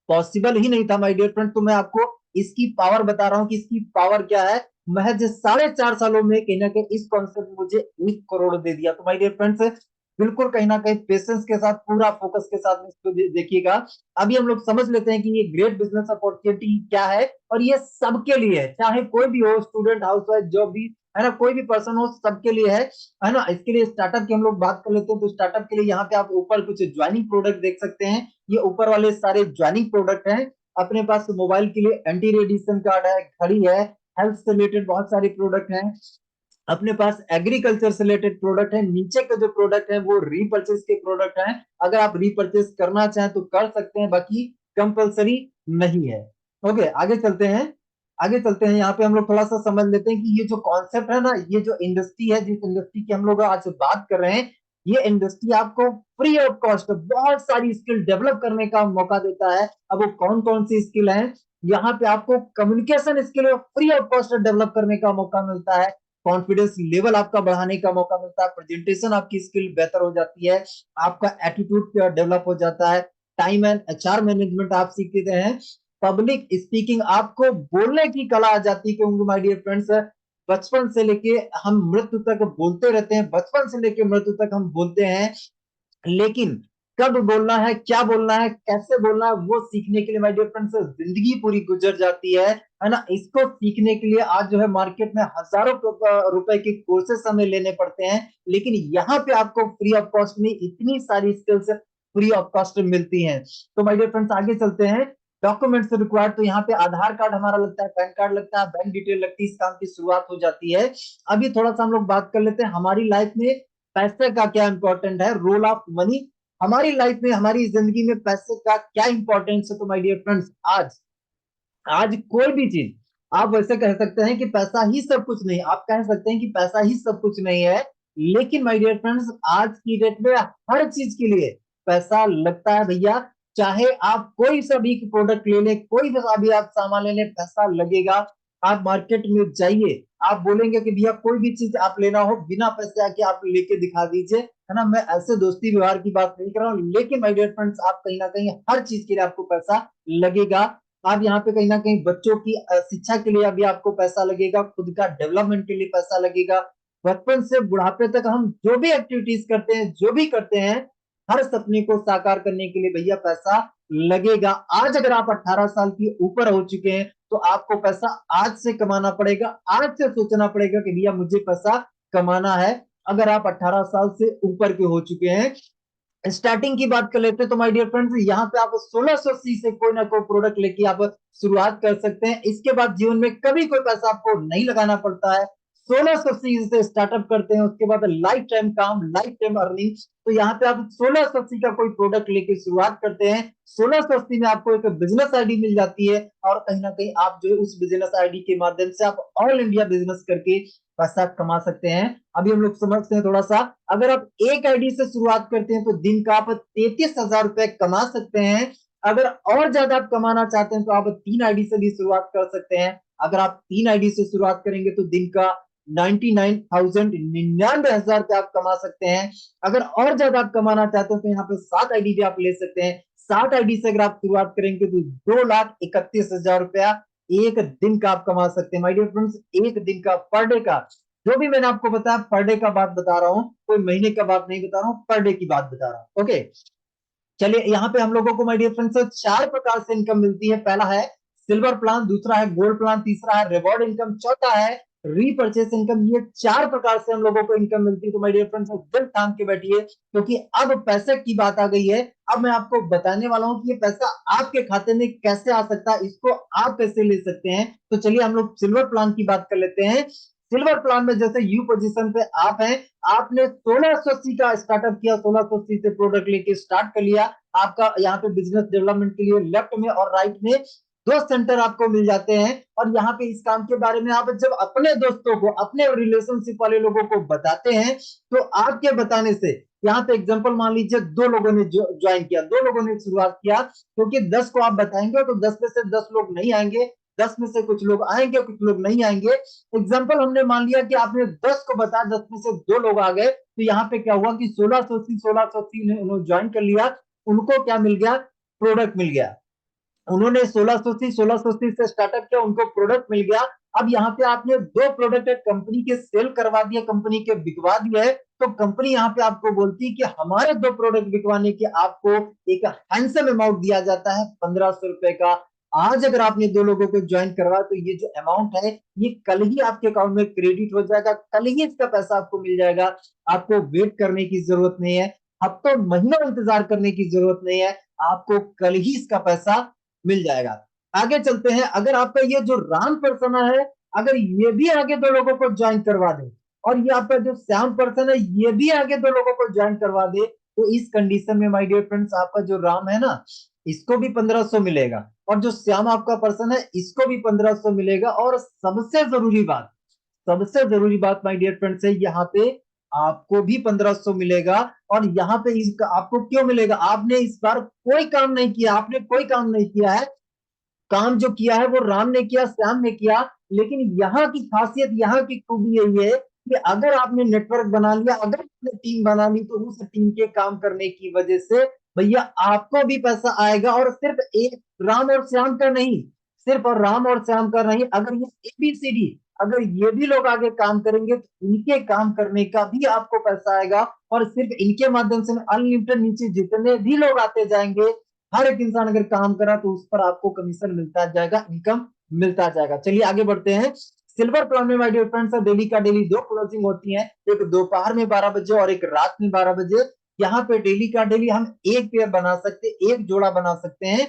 पॉसिबल ही नहीं था माय डियर फ्रेंड। तो मैं आपको इसकी पावर बता रहा हूँ कि इसकी पावर क्या है। महज 4.5 सालों में कहीं ना कहीं इस कॉन्सेप्ट मुझे 1 करोड़ दे दिया। तो माय डियर फ्रेंड्स, बिल्कुल कहीं ना कहीं पेशेंस के साथ, पूरा फोकस के साथ इसको देखिएगा। अभी हम लोग समझ लेते हैं कि ये ग्रेट बिजनेस अपॉर्चुनिटी क्या है, और ये सबके लिए है, चाहे कोई भी हो, स्टूडेंट, हाउसवाइफ, जो भी है ना, कोई भी पर्सन हो, सबके लिए है ना। इसके लिए स्टार्टअप की हम लोग बात कर लेते हैं। तो स्टार्टअप के लिए यहाँ पे आप ऊपर कुछ ज्वाइनिंग प्रोडक्ट देख सकते हैं। ये ऊपर वाले सारे ज्वाइनिंग प्रोडक्ट हैं। अपने पास मोबाइल के लिए एंटी रेडिएशन कार्ड है, घड़ी है, हेल्थ से रिलेटेड बहुत सारे प्रोडक्ट हैं। अपने पास एग्रीकल्चर से रिलेटेड प्रोडक्ट है। नीचे के जो प्रोडक्ट है वो रीपर्चेस के प्रोडक्ट हैं। अगर आप रीपर्चेस करना चाहें तो कर सकते हैं, बाकी कंपलसरी नहीं है। ओके, आगे चलते हैं। यहाँ पे हम लोग थोड़ा सा समझ लेते हैं कि ये जो कॉन्सेप्ट है ना, ये जो इंडस्ट्री है, जिस इंडस्ट्री की हम लोग आज बात कर रहे हैं, ये इंडस्ट्री आपको फ्री ऑफ कॉस्ट बहुत सारी स्किल डेवलप करने का मौका देता है। अब वो कौन कौन सी स्किल है? यहाँ पे आपको communication skill free of cost develop करने का मौका मिलता है। कॉन्फिडेंस लेवल आपका बढ़ाने का मौका मिलता है। प्रेजेंटेशन आपकी स्किल बेहतर हो जाती है। आपका एटीट्यूड डेवलप हो जाता है। टाइम एंड एचआर मैनेजमेंट आप सीखते हैं। पब्लिक स्पीकिंग, आपको बोलने की कला आ जाती है। क्योंकि माय डियर फ्रेंड्स, बचपन से लेके हम मृत्यु तक बोलते रहते हैं, बचपन से लेके मृत्यु तक हम बोलते हैं। लेकिन कब बोलना है, क्या बोलना है, कैसे बोलना है, वो सीखने के लिए माय डियर फ्रेंड्स जिंदगी पूरी गुजर जाती है ना। इसको सीखने के लिए आज जो है मार्केट में हजारों रुपए के कोर्सेस हमें लेने पड़ते हैं। लेकिन यहाँ पे आपको फ्री ऑफ कॉस्ट में इतनी सारी स्किल्स फ्री ऑफ कॉस्ट मिलती हैं। तो माय डियर फ्रेंड्स, आगे चलते हैं। डॉक्यूमेंट्स रिक्वायर्ड, तो यहाँ पे आधार कार्ड हमारा लगता है, पैन कार्ड लगता है, बैंक डिटेल लगती है, इस काम की शुरुआत हो जाती है। अभी थोड़ा सा हम लोग बात कर लेते हैं हमारी लाइफ में पैसे का क्या इंपॉर्टेंट है, रोल ऑफ मनी हमारी लाइफ में, हमारी जिंदगी में पैसे का क्या इंपॉर्टेंस है। तो माय डियर फ्रेंड्स, आज आज कोई भी चीज आप वैसे कह सकते हैं कि पैसा ही सब कुछ नहीं, आप कह सकते हैं कि पैसा ही सब कुछ नहीं है, लेकिन माय डियर फ्रेंड्स आज की डेट में हर चीज के लिए पैसा लगता है भैया। चाहे आप कोई सा भी प्रोडक्ट ले लें, कोई भी अभी आप सामान ले लें, पैसा लगेगा। आप मार्केट में जाइए, आप बोलेंगे कि भैया कोई भी चीज आप लेना हो, बिना पैसे आके आप लेके दिखा दीजिए, है ना। मैं ऐसे दोस्ती व्यवहार की बात नहीं कर रहा हूँ, लेकिन माय डियर फ्रेंड्स आप कहीं ना कहीं हर चीज के लिए आपको पैसा लगेगा। आप यहाँ पे कहीं ना कहीं बच्चों की शिक्षा के लिए अभी आपको पैसा लगेगा, खुद का डेवलपमेंट के लिए पैसा लगेगा। बचपन से बुढ़ापे तक हम जो भी एक्टिविटीज करते हैं, जो भी करते हैं, हर सपने को साकार करने के लिए भैया पैसा लगेगा। आज अगर आप 18 साल के ऊपर हो चुके हैं तो आपको पैसा आज से कमाना पड़ेगा, आज से सोचना पड़ेगा कि भैया मुझे पैसा कमाना है। अगर आप 18 साल से ऊपर के हो चुके हैं, स्टार्टिंग की बात कर लेते हैं तो माय डियर फ्रेंड्स यहाँ पे आप 1680 से कोई ना कोई प्रोडक्ट लेके आप शुरुआत कर सकते हैं। इसके बाद जीवन में कभी कोई पैसा आपको नहीं लगाना पड़ता है। 1680 से स्टार्टअप करते हैं, उसके बाद लाइफ टाइम काम, लाइफ टाइम अर्निंग। तो यहाँ पे आप 1680 का कोई प्रोडक्ट लेके शुरुआत करते हैं, 1680 में आपको एक बिजनेस आईडी मिल जाती है, और कहीं ना कहीं आप जो है उस बिजनेस आईडी के माध्यम से आप ऑल इंडिया बिजनेस करके पैसा कमा सकते हैं। अभी हम लोग समझते हैं थोड़ा सा, अगर आप एक आईडी से शुरुआत करते हैं तो दिन का आप 33,000 रुपए कमा सकते हैं। अगर और ज्यादा आप कमाना चाहते हैं तो आप 3 आईडी से भी शुरुआत कर सकते हैं। अगर आप 3 आईडी से शुरुआत करेंगे तो दिन का 99,000 99,000 रुपए आप कमा सकते हैं। अगर और ज्यादा आप कमाना चाहते हैं तो यहाँ पे 7 आईडी भी आप ले सकते हैं। 7 आईडी से अगर आप शुरुआत करेंगे तो 2,31,000 रुपया एक दिन का आप कमा सकते हैं। माय डियर फ्रेंड्स, एक दिन का, पर डे का, जो भी मैंने आपको बताया पर डे का बात बता रहा हूँ, कोई महीने का बात नहीं बता रहा हूँ, पर डे की बात बता रहा हूँ। ओके, चलिए यहाँ पे हम लोगों को माय डियर फ्रेंड्स 4 प्रकार से इनकम मिलती है। पहला है सिल्वर प्लान, दूसरा है गोल्ड प्लान, तीसरा है रिवॉर्ड इनकम, चौथा है रीपर्चेस इनकम। ये 4 प्रकार से हम लोगों को इनकम मिलती है। तो माय डियर फ्रेंड्स दिल थाम के बैठिए, क्योंकि अब पैसे की बात आ गई है। अब मैं आपको बताने वाला हूँ कि ये पैसा आपके खाते में कैसे आ सकता है, इसको आप कैसे ले सकते हैं। तो चलिए हम लोग सिल्वर प्लान की बात कर लेते हैं। सिल्वर प्लान में जैसे यू पोजीशन पे आप हैं, आपने 1680 का स्टार्टअप किया, 1680 से प्रोडक्ट लेके स्टार्ट कर लिया। आपका यहाँ पे बिजनेस डेवलपमेंट के लिए लेफ्ट में और राइट में 2 सेंटर आपको मिल जाते हैं। और यहाँ पे इस काम के बारे में आप जब अपने दोस्तों को, अपने रिलेशनशिप वाले लोगों को बताते हैं, तो आपके बताने से, यहाँ पे एग्जांपल मान लीजिए 2 लोगों ने ज्वाइन किया, 2 लोगों ने शुरुआत किया, क्योंकि 10 को आप बताएंगे तो 10 में से 10 लोग नहीं आएंगे, 10 में से कुछ लोग आएंगे, कुछ लोग नहीं आएंगे। एग्जाम्पल हमने मान लिया कि आपने 10 को बताया, 10 में से 2 लोग आ गए, तो यहाँ पे क्या हुआ कि 1680 उन्होंने ज्वाइन कर लिया, उनको क्या मिल गया, प्रोडक्ट मिल गया। उन्होंने 1680 से स्टार्टअप किया, उनको प्रोडक्ट मिल गया। अब यहाँ पे आपने 2 प्रोडक्ट कंपनी के सेल करवा दिया, कंपनी के बिकवा दिया है, तो कंपनी यहाँ पे आपको बोलती है कि हमारे 2 प्रोडक्ट बिकवाने के आपको एक हैंडसम अमाउंट दिया जाता है, 1500 रुपए का। आज अगर आपने 2 लोगों को ज्वाइन करवा तो ये जो अमाउंट है ये कल ही आपके अकाउंट में क्रेडिट हो जाएगा, कल ही इसका पैसा आपको मिल जाएगा। आपको वेट करने की जरूरत नहीं है, हफ्तों महीनों इंतजार करने की जरूरत नहीं है, आपको कल ही इसका पैसा मिल जाएगा। आगे चलते हैं, अगर आपका ये जो राम पर्सन है, अगर ये भी आगे 2 लोगों को ज्वाइन करवा दे, और ये आपका जो श्याम पर्सन है ये भी आगे 2 लोगों को ज्वाइन करवा दे, तो इस कंडीशन में माय डियर फ्रेंड्स आपका जो राम है ना, इसको भी 1500 मिलेगा, और जो श्याम आपका पर्सन है इसको भी 1500 मिलेगा। और सबसे जरूरी बात माय डियर फ्रेंड्स है, यहाँ पे आपको भी 1500 मिलेगा। और यहाँ पे इसका आपको क्यों मिलेगा, आपने इस बार कोई काम नहीं किया, आपने कोई काम नहीं किया है, काम जो किया है वो राम ने किया, श्याम ने किया। लेकिन यहाँ की खासियत, यहाँ की खूबी यही है कि अगर आपने नेटवर्क बना लिया, अगर आपने टीम बना ली, तो उस टीम के काम करने की वजह से भैया आपको भी पैसा आएगा। और सिर्फ एक राम और श्याम का नहीं, सिर्फ और राम और श्याम का नहीं, अगर ये ABCD, अगर ये भी लोग आगे काम करेंगे तो इनके काम करने का भी आपको पैसा आएगा। और सिर्फ इनके माध्यम से अनलिमिटेड नीचे जितने भी लोग आते जाएंगे, हर एक इंसान अगर काम करा तो उस पर आपको कमीशन मिलता जाएगा, इनकम मिलता जाएगा। चलिए आगे बढ़ते हैं। सिल्वर प्लान में माय डियर फ्रेंड्स डेली का डेली 2 क्लोजिंग होती है, एक दोपहर में 12 बजे और एक रात में 12 बजे। यहाँ पे डेली का डेली हम एक पेयर बना सकते, एक जोड़ा बना सकते हैं।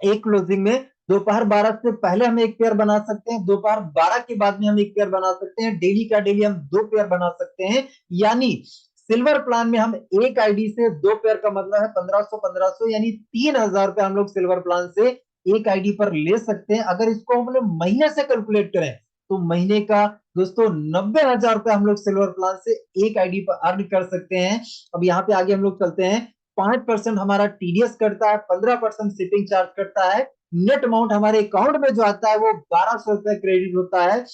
एक क्लोजिंग में दोपहर 12 से पहले हम एक पेयर बना सकते हैं, दोपहर 12 के बाद में हम एक पेयर बना सकते हैं, डेली का डेली हम दो पेयर बना सकते हैं। यानी सिल्वर प्लान में हम एक आईडी से दो पेयर का मतलब है 1500 यानी 3000 रुपए हम लोग सिल्वर प्लान से एक आईडी पर ले सकते हैं। अगर इसको हम लोग महीने से कैलकुलेट करें तो महीने का दोस्तों 90,000 रुपए हम लोग सिल्वर प्लान से एक आईडी पर अर्न कर सकते हैं। अब यहाँ पे आगे हम लोग चलते हैं। 5% हमारा टीडीएस कटता है, 15% शिपिंग चार्ज कटता है, नेट अमाउंट हमारे अकाउंट में जो आता है वो 1200 रुपए क्रेडिट होता है।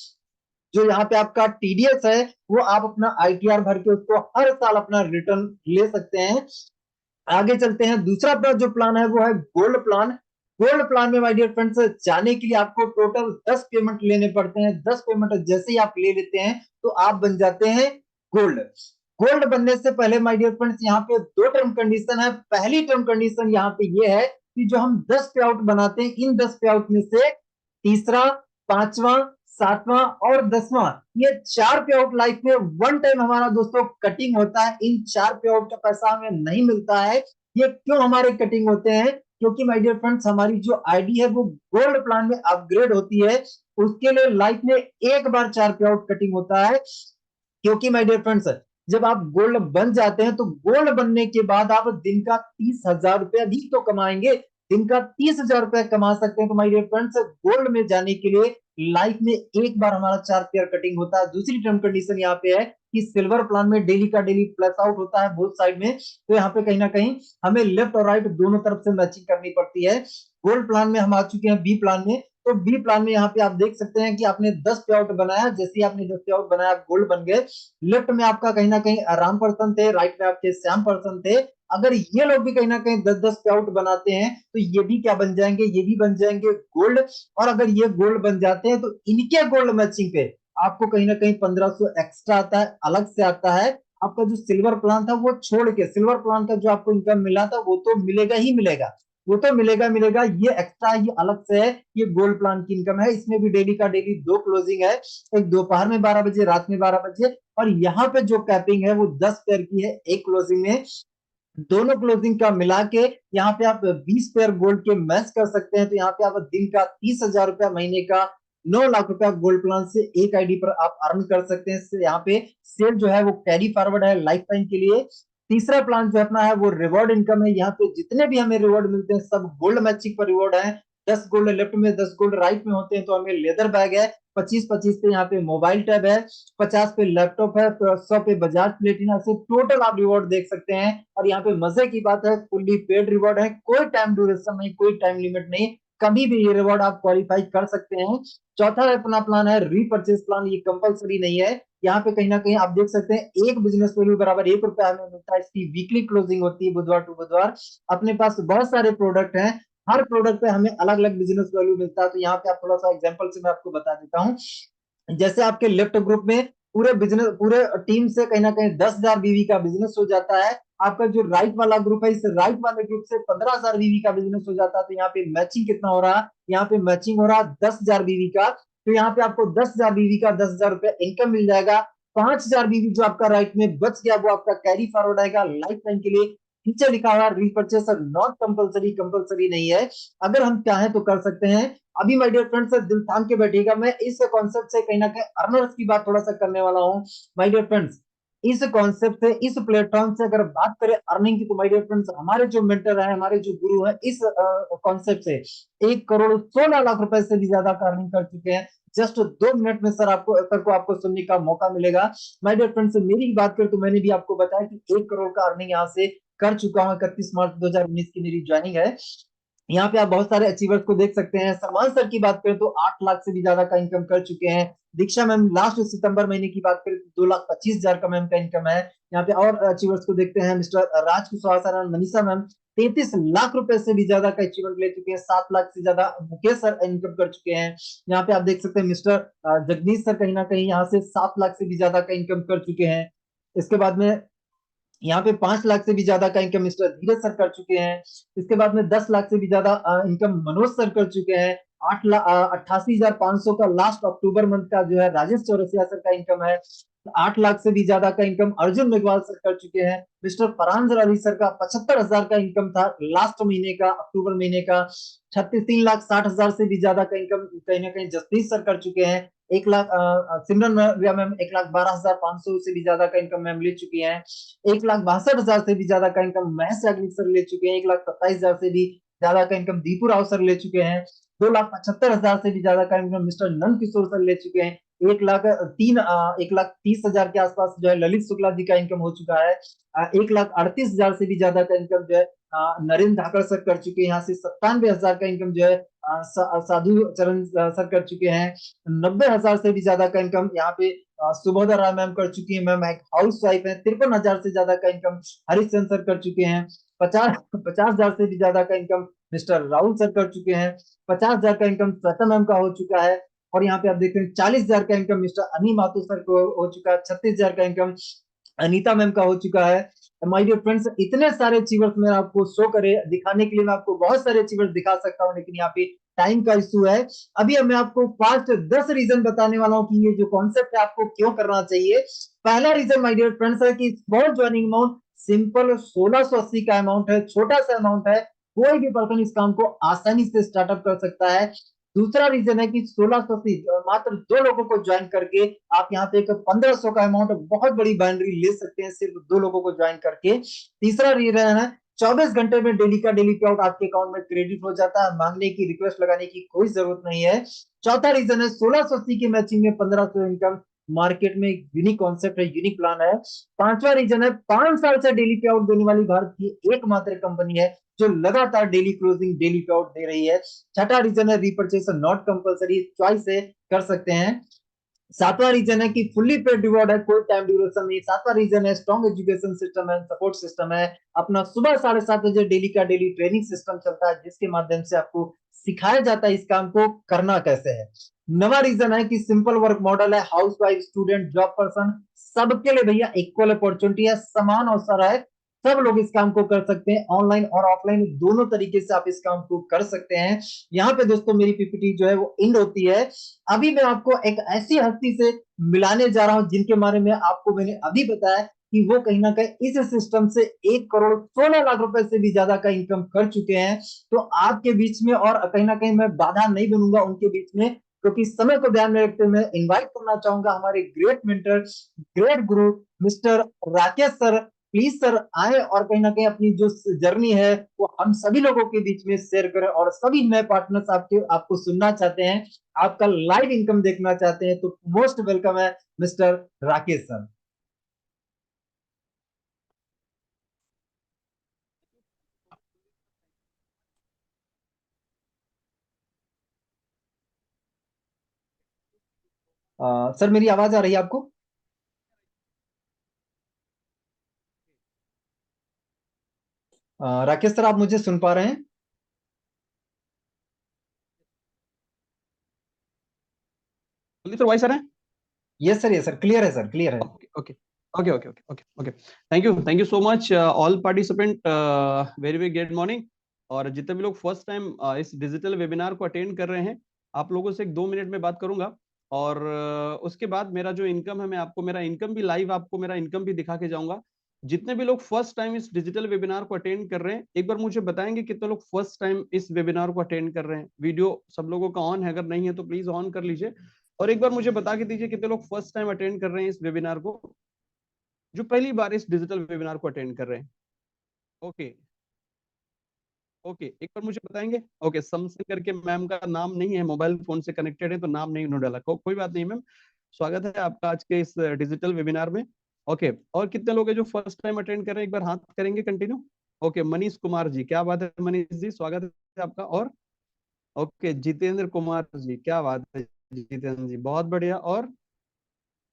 जो यहाँ पे आपका टीडीएस है वो आप अपना आईटीआर भर के उसको हर साल अपना रिटर्न ले सकते हैं। आगे चलते हैं। दूसरा अपना जो प्लान है वो है गोल्ड प्लान। गोल्ड प्लान में माय डियर फ्रेंड्स जाने के लिए आपको टोटल 10 पेमेंट लेने पड़ते हैं। 10 पेमेंट जैसे ही आप ले लेते हैं तो आप बन जाते हैं गोल्ड। गोल्ड बनने से पहले माय डियर फ्रेंड्स यहाँ पे दो टर्म कंडीशन है। पहली टर्म कंडीशन यहाँ पे ये है कि जो हम 10 पे आउट बनाते हैं इन 10 पे आउट में से तीसरा, पांचवा, सातवां और 10वां ये चार पे आउट लाइफ में वन टाइम हमारा दोस्तों कटिंग होता है। इन चार पे आउट का पैसा हमें नहीं मिलता है। ये क्यों हमारे कटिंग होते हैं? क्योंकि माय डियर फ्रेंड्स हमारी जो आईडी है वो गोल्ड प्लान में अपग्रेड होती है, उसके लिए लाइफ में एक बार चार पे आउट कटिंग होता है। क्योंकि माय डियर फ्रेंड्स जब आप गोल्ड बन जाते हैं तो गोल्ड बनने के बाद आप दिन का 30,000 रुपया भी तो कमाएंगे, दिन का 30,000 रुपया कमा सकते हैं। तो माय डियर फ्रेंड्स गोल्ड में जाने के लिए लाइफ में एक बार हमारा चार पेयर कटिंग होता है। दूसरी टर्म कंडीशन यहाँ पे है कि सिल्वर प्लान में डेली का डेली प्लस आउट होता है बोथ साइड में। तो यहाँ पे कहीं ना कहीं हमें लेफ्ट और राइट दोनों तरफ से मैचिंग करनी पड़ती है। गोल्ड प्लान में हम आ चुके हैं बी प्लान में। तो बी प्लान में यहाँ पे आप देख सकते हैं कि आपने 10 पे आउट बनाया, जैसे ही आपने 10 पे आउट बनाया आप गोल्ड बन गए। लेफ्ट में आपका कहीं ना कहीं राम पर्सन थे, राइट में आपके श्याम पर्सन थे। अगर ये लोग भी कहीं ना कहीं 10-10 पे आउट बनाते हैं तो ये भी क्या बन जाएंगे? ये भी बन जाएंगे गोल्ड। और अगर ये गोल्ड बन जाते हैं तो इनके गोल्ड मैचिंग पे आपको कहीं ना कहीं 1500 एक्स्ट्रा आता है, अलग से आता है। आपका जो सिल्वर प्लान था वो छोड़ के सिल्वर प्लान का जो आपको इनकम मिला था वो तो मिलेगा ही मिलेगा, वो तो मिलेगा मिलेगा, ये एक्स्ट्रा ये अलग से है। ये गोल्ड प्लान की इनकम है। इसमें भी डेली का डेली दो क्लोजिंग है, एक दोपहर में 12 बजे, रात में 12 बजे। और यहाँ पे जो कैपिंग है वो 10 पेयर की है एक क्लोजिंग में। दोनों क्लोजिंग का मिला के यहाँ पे आप 20 पेयर गोल्ड के मैच कर सकते हैं। तो यहाँ पे आप दिन का 30,000 रुपया, महीने का 9 लाख रुपया गोल्ड प्लान से एक आईडी पर आप अर्न कर सकते हैं। यहाँ पे सेल जो है वो कैरी फॉरवर्ड है लाइफ टाइम के लिए। तीसरा प्लान जो अपना है वो रिवॉर्ड इनकम है। यहाँ पे जितने भी हमें रिवॉर्ड मिलते हैं सब गोल्ड मैचिंग पर रिवॉर्ड है। 10 गोल्ड लेफ्ट में, 10 गोल्ड राइट में होते हैं तो हमें लेदर बैग है। 25-25 पे यहाँ पे मोबाइल टैब है, 50 पे लैपटॉप है, तो 100 पे बजाज प्लेटिना से टोटल आप रिवॉर्ड देख सकते हैं। और यहाँ पे मजे की बात है फुल्ली पेड रिवॉर्ड है, कोई टाइम ड्यूरेशन नहीं, कोई टाइम लिमिट नहीं, कभी भी ये रिवॉर्ड आप क्वालिफाई कर सकते हैं। चौथा अपना प्लान है रीपर्चेस प्लान। ये कंपलसरी नहीं है। यहाँ पे कहीं ना कहीं आप देख सकते हैं एक बिजनेस वैल्यू बराबर 1 रुपया हमें मिलता है। इसकी वीकली क्लोजिंग होती है बुधवार टू बुधवार। अपने पास बहुत सारे प्रोडक्ट हैं, हर प्रोडक्ट पे हमें अलग अलग बिजनेस वैल्यू मिलता है। तो यहाँ पे आप थोड़ा सा एग्जांपल से मैं आपको बता देता हूँ। जैसे आपके लेफ्ट ग्रुप में पूरे बिजनेस पूरे टीम से कहीं ना कहीं 10,000 बीवी का बिजनेस हो जाता है। आपका जो राइट वाला ग्रुप है इस राइट वाले ग्रुप से 15,000 बीवी का बिजनेस हो जाता है। तो यहाँ पे मैचिंग कितना हो रहा है? यहाँ पे मैचिंग हो रहा है 10,000 बीवी का। तो यहाँ पे आपको 10,000 बीवी का 10,000 रुपया इनकम मिल जाएगा। 5,000 बीवी जो आपका राइट में बच गया वो आपका कैरी फॉरवर्ड आएगा लाइफ टाइम के लिए। नीचे लिखा हुआ रीपर्चेस नॉट कंपलसरी, कंपलसरी नहीं है, अगर हम चाहें तो कर सकते हैं। अभी माय डियर फ्रेंड्स दिल थाम के बैठिएगा, मैं इस कॉन्सेप्ट से कहीं ना कहीं अर्नर्स की बात थोड़ा सा करने वाला हूँ। माय डियर फ्रेंड्स इस कॉन्सेप्ट से, इस प्लेटफॉर्म से अगर बात करें अर्निंग की तो माय डियर फ्रेंड्स हमारे जो मेंटर है, हमारे जो गुरु है, इस कॉन्सेप्ट से 1 करोड़ 16 लाख रुपए से भी ज्यादा का अर्निंग कर चुके हैं। जस्ट 2 मिनट में सर को आपको सुनने का मौका मिलेगा। माय डियर फ्रेंड्स मेरी ही बात करें तो मैंने भी आपको बताया कि 1 करोड़ का अर्निंग यहाँ से कर चुका हूँ। 31 मार्च 2019 की मेरी ज्वाइनिंग है। यहाँ पे आप बहुत सारे अचीवर्स को देख सकते हैं। सलमान सर की बात करें तो 8 लाख से भी ज्यादा का इनकम कर चुके हैं। दीक्षा मैम लास्ट सितंबर महीने की बात करें तो 2,25,000 का मैम का इनकम है। यहाँ पे और अचीवर्स को देखते हैं। मिस्टर राज कुशवाहा सर, मनीषा मैम 33 लाख रुपए से भी ज्यादा का अचीवमेंट ले चुके हैं। 7 लाख से ज्यादा मुकेश सर इनकम कर चुके हैं। यहाँ पे आप देख सकते हैं मिस्टर जगदीश सर कहीं ना कहीं यहाँ से 7 लाख से भी ज्यादा का इनकम कर चुके हैं। इसके बाद में यहाँ पे 5 लाख से भी ज्यादा का इनकम मिस्टर धीरज सर कर चुके हैं। इसके बाद में 10 लाख से भी ज्यादा इनकम मनोज सर कर चुके हैं। 8,88,500 का लास्ट अक्टूबर मंथ का जो है राजेश चौरसिया सर का इनकम है। 8 लाख से भी ज्यादा का इनकम अर्जुन मेघवाल सर कर चुके हैं। मिस्टर फरहान अली सर का 75,000 का इनकम था लास्ट महीने का, अक्टूबर महीने का। 3,60,000 से भी ज्यादा का इनकम कहीं ना कहीं जसप्रीत सर कर चुके हैं। 1 लाख सिमरन मैम 1,12,500 से भी ज्यादा का इनकम मैम ले चुकी हैं। 1,62,000 से भी ज्यादा का इनकम महेश याग्निक सर ले चुके हैं। 1,27,000 से भी ज्यादा का इनकम दीपू राव सर ले चुके हैं। 2,75,000 से भी ज्यादा का income mister Nand Kishore sir ले चुके हैं। 1,30,000 के आसपास जो है ललित शुक्ला जी का इनकम हो चुका है। 1,38,000 से भी ज्यादा का इनकम जो है नरेंद्र धाकड़ सर कर चुके हैं। यहाँ से 97,000 का इनकम जो है साधु चरण सर कर चुके हैं। 90,000 से भी ज्यादा का इनकम यहाँ पे सुबोधा राय मैम कर चुकी है। मैम एक हाउस वाइफ है। 53,000 से ज्यादा का इनकम हरिश्चंद्र सर कर चुके हैं। 50,000 से भी ज्यादा का इनकम मिस्टर राहुल सर कर चुके हैं। 50,000 का इनकम श्वेता मैम का हो चुका है। और यहाँ पे आप देख रहे हैं 40,000 का इनकम मिस्टर अनी माथुर सर को हो चुका है। 36,000 का इनकम अनीता मैम का हो चुका है। माय डियर फ्रेंड्स, इतने सारे अचीवर्स मैं आपको शो करे दिखाने के लिए मैं आपको बहुत सारे अचीवर्स दिखा सकता हूँ, लेकिन यहाँ पे टाइम का इशू है। अभी मैं आपको फास्ट 10 रीजन बताने वाला हूँ कि ये जो कॉन्सेप्ट है आपको क्यों करना चाहिए। पहला रीजन माय डियर फ्रेंड्स है कि स्मॉल ज्वाइनिंग अमाउंट सिंपल 1,680 का अमाउंट है, छोटा सा अमाउंट है। कोई भी पर्सन इस काम को आसानी से स्टार्टअप कर सकता है। दूसरा रीजन है कि 1,680 मात्र 2 लोगों को ज्वाइन करके आप यहाँ पे एक 1,500 का अमाउंट बहुत बड़ी बाइनरी ले सकते हैं सिर्फ 2 लोगों को ज्वाइन करके। तीसरा रीजन है 24 घंटे में डेली का डेली पे आउट आपके अकाउंट में क्रेडिट हो जाता है, मांगने की रिक्वेस्ट लगाने की कोई जरूरत नहीं है। चौथा रीजन है 1,680 की मैचिंग में 1,500 इनकम, मार्केट में एक यूनिक कॉन्सेप्ट है, यूनिक प्लान है। पांचवा रीजन है 5 साल से डेली पे आउट देने वाली भारत की एकमात्र कंपनी है जो लगातार डेली क्लोजिंग डेली पे आउट दे रही है। छठा रीजन है रीपर्चेस नॉट कंपलसरी, चॉइस है, कर सकते हैं। सातवां रीजन है कि फुल्ली पेड रिवॉर्ड है, कोई टाइम ड्यूरेशन नहीं। सातवां रीजन है स्ट्रॉन्ग एजुकेशन सिस्टम है, सपोर्ट सिस्टम है। अपना सुबह 7:30 बजे डेली का डेली ट्रेनिंग सिस्टम चलता है जिसके माध्यम से आपको सिखाया जाता है इस काम को करना कैसे है। नवा रीजन है कि सिंपल वर्क मॉडल है, house wife student job person सबके लिए भैया इक्वल अपॉर्चुनिटी है, समान अवसर है। सब लोग इस काम को कर सकते हैं, ऑनलाइन और ऑफलाइन दोनों तरीके से आप इस काम को कर सकते हैं। यहाँ पे दोस्तों मेरी पीपीटी जो है वो इंड होती है। अभी मैं आपको एक ऐसी हस्ती से मिलाने जा रहा हूं जिनके बारे में आपको मैंने अभी बताया कि वो कहीं ना कहीं इस सिस्टम से 1,16,00,000 रुपए से भी ज्यादा का इनकम कर चुके हैं। तो आपके बीच में और कहीं ना कहीं मैं बाधा नहीं बनूंगा उनके बीच में, क्योंकि समय को ध्यान में रखते हुए मैं इन्वाइट करना चाहूंगा हमारे great mentor, great Guru mister Rakesh sir. Please sir आए और कहीं ना कहीं अपनी जो जर्नी है वो हम सभी लोगों के बीच में शेयर करें, और सभी नए पार्टनर्स आपको सुनना चाहते हैं, आपका लाइव इनकम देखना चाहते हैं, तो मोस्ट वेलकम है मिस्टर राकेश सर। सर मेरी आवाज आ रही है आपको? राकेश सर आप मुझे सुन पा रहे हैं? जल्दी सर, वॉइस आ रहा है? यस सर क्लियर है सर, क्लियर है। Okay okay okay okay okay okay okay. Thank you so much all participant, very very good morning. और जितने भी लोग फर्स्ट टाइम इस डिजिटल वेबिनार को अटेंड कर रहे हैं, आप लोगों से एक 2 मिनट में बात करूंगा। और उसके बाद मेरा जो इनकम है, मैं आपको मेरा इनकम भी लाइव, आपको मेरा इनकम भी दिखा के जाऊंगा। जितने भी लोग फर्स्ट टाइम इस डिजिटल वेबिनार को अटेंड कर रहे हैं, एक बार मुझे बताएंगे कितने लोग फर्स्ट टाइम इस वेबिनार को अटेंड कर रहे हैं। वीडियो सब लोगों का ऑन है, अगर नहीं है तो प्लीज ऑन कर लीजिए। और एक बार मुझे बता के दीजिए कितने लोग फर्स्ट टाइम अटेंड कर रहे हैं इस वेबिनार को, जो पहली बार इस डिजिटल वेबिनार को अटेंड कर रहे हैं। ओके ओके, एक बार मुझे बताएंगे। ओके, समथिंग करके मैम का नाम नहीं है, मोबाइल फोन से कनेक्टेड है तो नाम नहीं उन्होंने डाला। कोई बात नहीं मैम, स्वागत है आपका आज के इस डिजिटल वेबिनार में। ओके, और कितने लोग हैं जो फर्स्ट टाइम अटेंड कर रहे हैं, एक बार हाथ करेंगे कंटिन्यू। ओके, मनीष कुमार जी, क्या बात है मनीष जी, स्वागत है आपका। और ओके, जितेंद्र कुमार जी, क्या बात है जितेंद्र जी, बहुत बढ़िया। और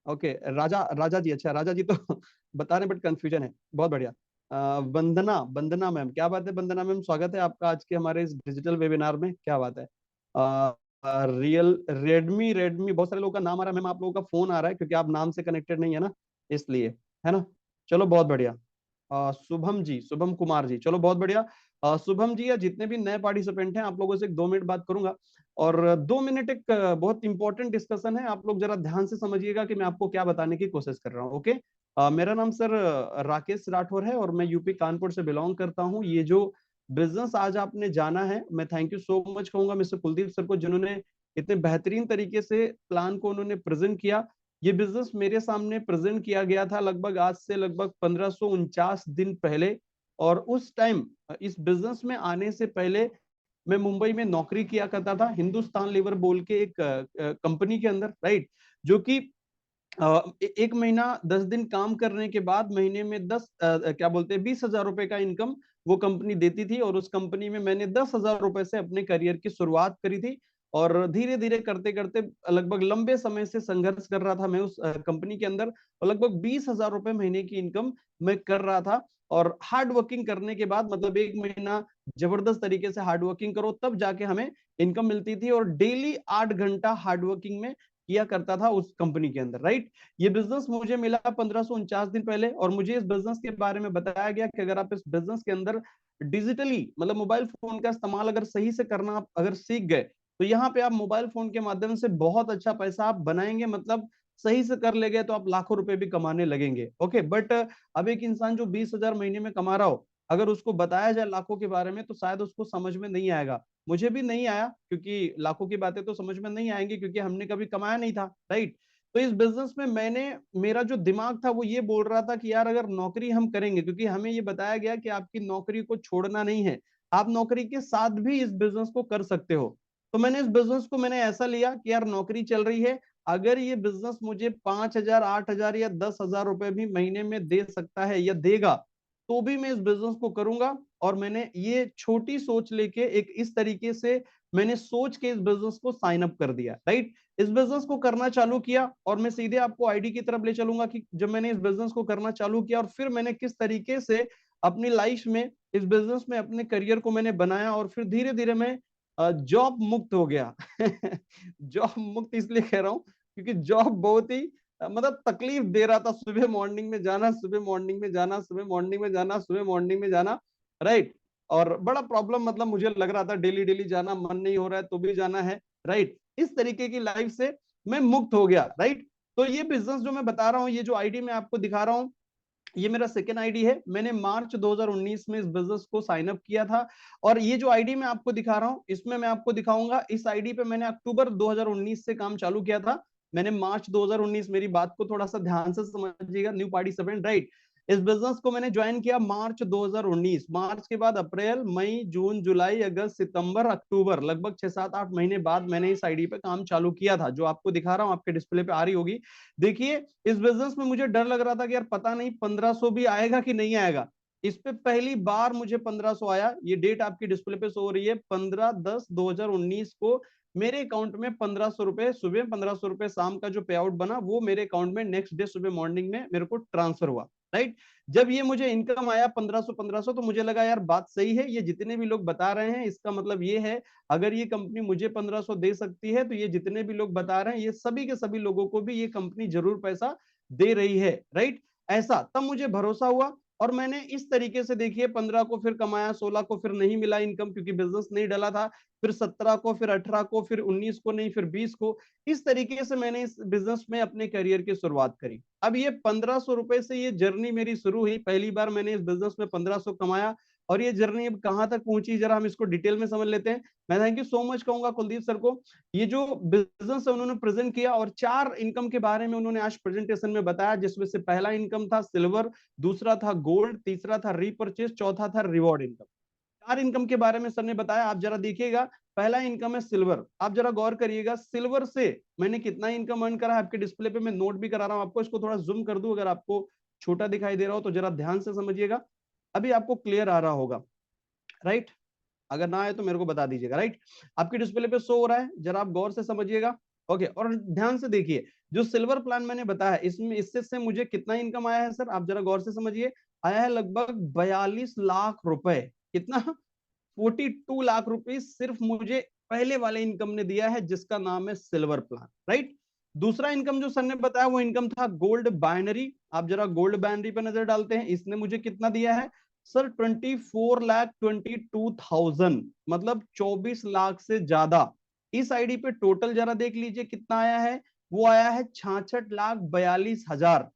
ओके, राजा राजा जी, अच्छा राजा जी तो बता रहे बट कंफ्यूजन है, बहुत बढ़िया। वंदना वंदना मैम, क्या बात है वंदना मैम, स्वागत है आपका आज के हमारे इस डिजिटल वेबिनार में, क्या बात है। रियल रेडमी रेडमी, बहुत सारे लोगों का नाम आ रहा है मैम, आप लोगों का फोन आ रहा है क्योंकि आप नाम से कनेक्टेड नहीं है ना, इसलिए, है ना। चलो बहुत बढ़िया। शुभम जी, शुभम कुमार जी, चलो बहुत बढ़िया। शुभम जी या जितने भी नए पार्टिसिपेंट हैं, आप लोगों से एक 2 मिनट बात करूंगा। और 2 मिनट एक बहुत इंपॉर्टेंट डिस्कशन है, आप लोग जरा ध्यान से समझिएगा कि मैं आपको क्या बताने की कोशिश कर रहा हूँ। ओके। मेरा नाम सर राकेश राठौर है और मैं यूपी कानपुर से बिलोंग करता हूँ। ये जो बिजनेस आज आपने जाना है, मैं थैंक यू सो मच कहूंगा मिस्टर कुलदीप सर को, जिन्होंने इतने बेहतरीन तरीके से प्लान को उन्होंने प्रेजेंट किया। ये बिजनेस मेरे सामने प्रेजेंट किया गया था लगभग आज से लगभग 1549 दिन पहले। और उस टाइम इस बिजनेस में आने से पहले मैं मुंबई में नौकरी किया करता था, हिंदुस्तान लीवर बोल के एक कंपनी के अंदर, राइट। जो कि 1 महीना 10 दिन काम करने के बाद महीने में क्या बोलते हैं 20,000 रुपए का इनकम वो कंपनी देती थी। और उस कंपनी में मैंने 10,000 रुपए से अपने करियर की शुरुआत करी थी। और धीरे धीरे करते करते लगभग लंबे समय से संघर्ष कर रहा था मैं उस कंपनी के अंदर, और लगभग 20,000 रुपए महीने की इनकम मैं कर रहा था। और हार्ड वर्किंग करने के बाद मतलब 1 महीना जबरदस्त तरीके से हार्ड वर्किंग करो तब जाके हमें इनकम मिलती थी। और डेली 8 घंटा हार्ड वर्किंग में किया करता था उस कंपनी के अंदर, राइट। ये बिजनेस मुझे मिला 1549 दिन पहले, और मुझे इस बिजनेस के बारे में बताया गया कि अगर आप इस बिजनेस के अंदर डिजिटली मतलब मोबाइल फोन का इस्तेमाल अगर सही से करना आप अगर सीख गए, तो यहाँ पे आप मोबाइल फोन के माध्यम से बहुत अच्छा पैसा आप बनाएंगे। मतलब सही से कर ले गए तो आप लाखों रुपए भी कमाने लगेंगे। ओके। बट अब एक इंसान जो 20,000 महीने में कमा रहा हो, अगर उसको बताया जाए लाखों के बारे में तो शायद उसको समझ में नहीं आएगा। मुझे भी नहीं आया, क्योंकि लाखों की बातें तो समझ में नहीं आएंगी क्योंकि हमने कभी कमाया नहीं था, राइट। तो इस बिजनेस में मेरा जो दिमाग था वो ये बोल रहा था कि यार अगर नौकरी हम करेंगे, क्योंकि हमें ये बताया गया कि आपकी नौकरी को छोड़ना नहीं है, आप नौकरी के साथ भी इस बिजनेस को कर सकते हो। तो मैंने इस बिजनेस को मैंने ऐसा लिया कि यार नौकरी चल रही है, अगर ये बिजनेस मुझे 5,000 8,000 या 10,000 रुपए भी महीने में दे सकता है या देगा, तो भी मैं इस बिजनेस को करूंगा। और मैंने ये छोटी सोच लेके एक इस तरीके से मैंने सोच के इस बिजनेस को साइन अप कर दिया, राइट। इस बिजनेस को करना चालू किया और मैं सीधे आपको आईडी की तरफ ले चलूंगा कि जब मैंने इस बिजनेस को करना चालू किया और फिर मैंने किस तरीके से अपनी लाइफ में इस बिजनेस में अपने करियर को मैंने बनाया, और फिर धीरे धीरे मैं जॉब मुक्त हो गया। जॉब मुक्त इसलिए कह रहा हूं क्योंकि जॉब बहुत ही मतलब तकलीफ दे रहा था। सुबह मॉर्निंग में जाना, सुबह मॉर्निंग में जाना, सुबह मॉर्निंग में जाना, सुबह मॉर्निंग में जाना, राइट। और बड़ा प्रॉब्लम मतलब मुझे लग रहा था, डेली डेली जाना, मन नहीं हो रहा है तो भी जाना है, राइट। इस तरीके की लाइफ से मैं मुक्त हो गया, राइट। तो ये बिजनेस जो मैं बता रहा हूँ, ये जो आईडी मैं आपको दिखा रहा हूँ, ये मेरा सेकेंड आईडी है। मैंने मार्च 2019 में इस बिजनेस को साइन अप किया था। और ये जो आईडी मैं आपको दिखा रहा हूँ, इसमें मैं आपको दिखाऊंगा, इस आईडी पे मैंने अक्टूबर 2019 से काम चालू किया था। मैंने मार्च 2019, मेरी बात को थोड़ा सा ध्यान से समझिएगा न्यू पार्टिसिपेंट, राइट। इस बिजनेस को मैंने ज्वाइन किया मार्च 2019। मार्च के बाद अप्रैल, मई, जून, जुलाई, अगस्त, सितंबर, अक्टूबर, लगभग 6 7 8 महीने बाद मैंने इस आईडी पे काम चालू किया था, जो आपको दिखा रहा हूँ, आपके डिस्प्ले पे आ रही होगी। देखिए, इस बिजनेस में मुझे डर लग रहा था कि यार पता नहीं 1,500 भी आएगा कि नहीं आएगा। इस पे पहली बार मुझे 1,500 आया। ये डेट आपकी डिस्प्ले पे शो हो रही है, 15/10/2019 को मेरे अकाउंट में 1,500 रुपए सुबह, 1,500 रुपए शाम का जो पे आउट बना वो मेरे अकाउंट में नेक्स्ट डे सुबह मॉर्निंग में मेरे को ट्रांसफर हुआ, राइट। जब ये मुझे इनकम आया 1,500 तो मुझे लगा यार बात सही है, ये जितने भी लोग बता रहे हैं इसका मतलब ये है, अगर ये कंपनी मुझे 1,500 दे सकती है तो ये जितने भी लोग बता रहे हैं ये सभी के सभी लोगों को भी ये कंपनी जरूर पैसा दे रही है, राइट। ऐसा तब मुझे भरोसा हुआ। और मैंने इस तरीके से देखिए 15 को फिर कमाया, 16 को फिर नहीं मिला इनकम क्योंकि बिजनेस नहीं डला था, फिर 17 को, फिर 18 को, फिर 19 को नहीं, फिर 20 को। इस तरीके से मैंने इस बिजनेस में अपने करियर की शुरुआत करी। अब ये 1,500 रुपए से ये जर्नी मेरी शुरू हुई, पहली बार मैंने इस बिजनेस में 1,500 कमाया। और ये जर्नी अब कहां तक पहुंची, जरा हम इसको डिटेल में समझ लेते हैं। मैं थैंक यू सो मच कहूंगा कुलदीप सर को। ये जो बिजनेस है उन्होंने प्रेजेंट किया और 4 इनकम के बारे में उन्होंने आज प्रेजेंटेशन में बताया, जिसमें से पहला इनकम था सिल्वर, दूसरा था गोल्ड, तीसरा था रीपरचेज, चौथा था रिवॉर्ड इनकम। 4 इनकम के बारे में सर ने बताया, आप जरा देखिएगा। पहला इनकम है सिल्वर, आप जरा गौर करिएगा सिल्वर से मैंने कितना इनकम अर्न करा है, आपके डिस्प्ले पे मैं नोट भी करा रहा हूं आपको। इसको थोड़ा जूम कर दूं, अगर आपको छोटा दिखाई दे रहा हो तो जरा ध्यान से समझिएगा, अभी आपको क्लियर आ रहा होगा, राइट। अगर ना आए तो मेरे को बता दीजिएगा, राइट। आपके डिस्प्ले पे शो हो रहा है, जरा आप गौर से समझिएगा। ओके, और ध्यान से देखिए, जो सिल्वर प्लान मैंने बताया इसमें इससे से मुझे कितना इनकम आया है सर, आप जरा गौर से समझिए। आया है लगभग 42 लाख रुपए। कितना? 42 लाख रुपए सिर्फ मुझे पहले वाले इनकम ने दिया है, जिसका नाम है सिल्वर प्लान, राइट। दूसरा इनकम जो सर ने बताया वो इनकम था गोल्ड बाइनरी। आप जरा गोल्ड बाइनरी पर नजर डालते हैं, इसने मुझे कितना दिया है? सर 24,22,000, मतलब 24 लाख से ज्यादा। इस आईडी पे टोटल जरा देख लीजिए कितना आया है, वो आया है 66,42,000।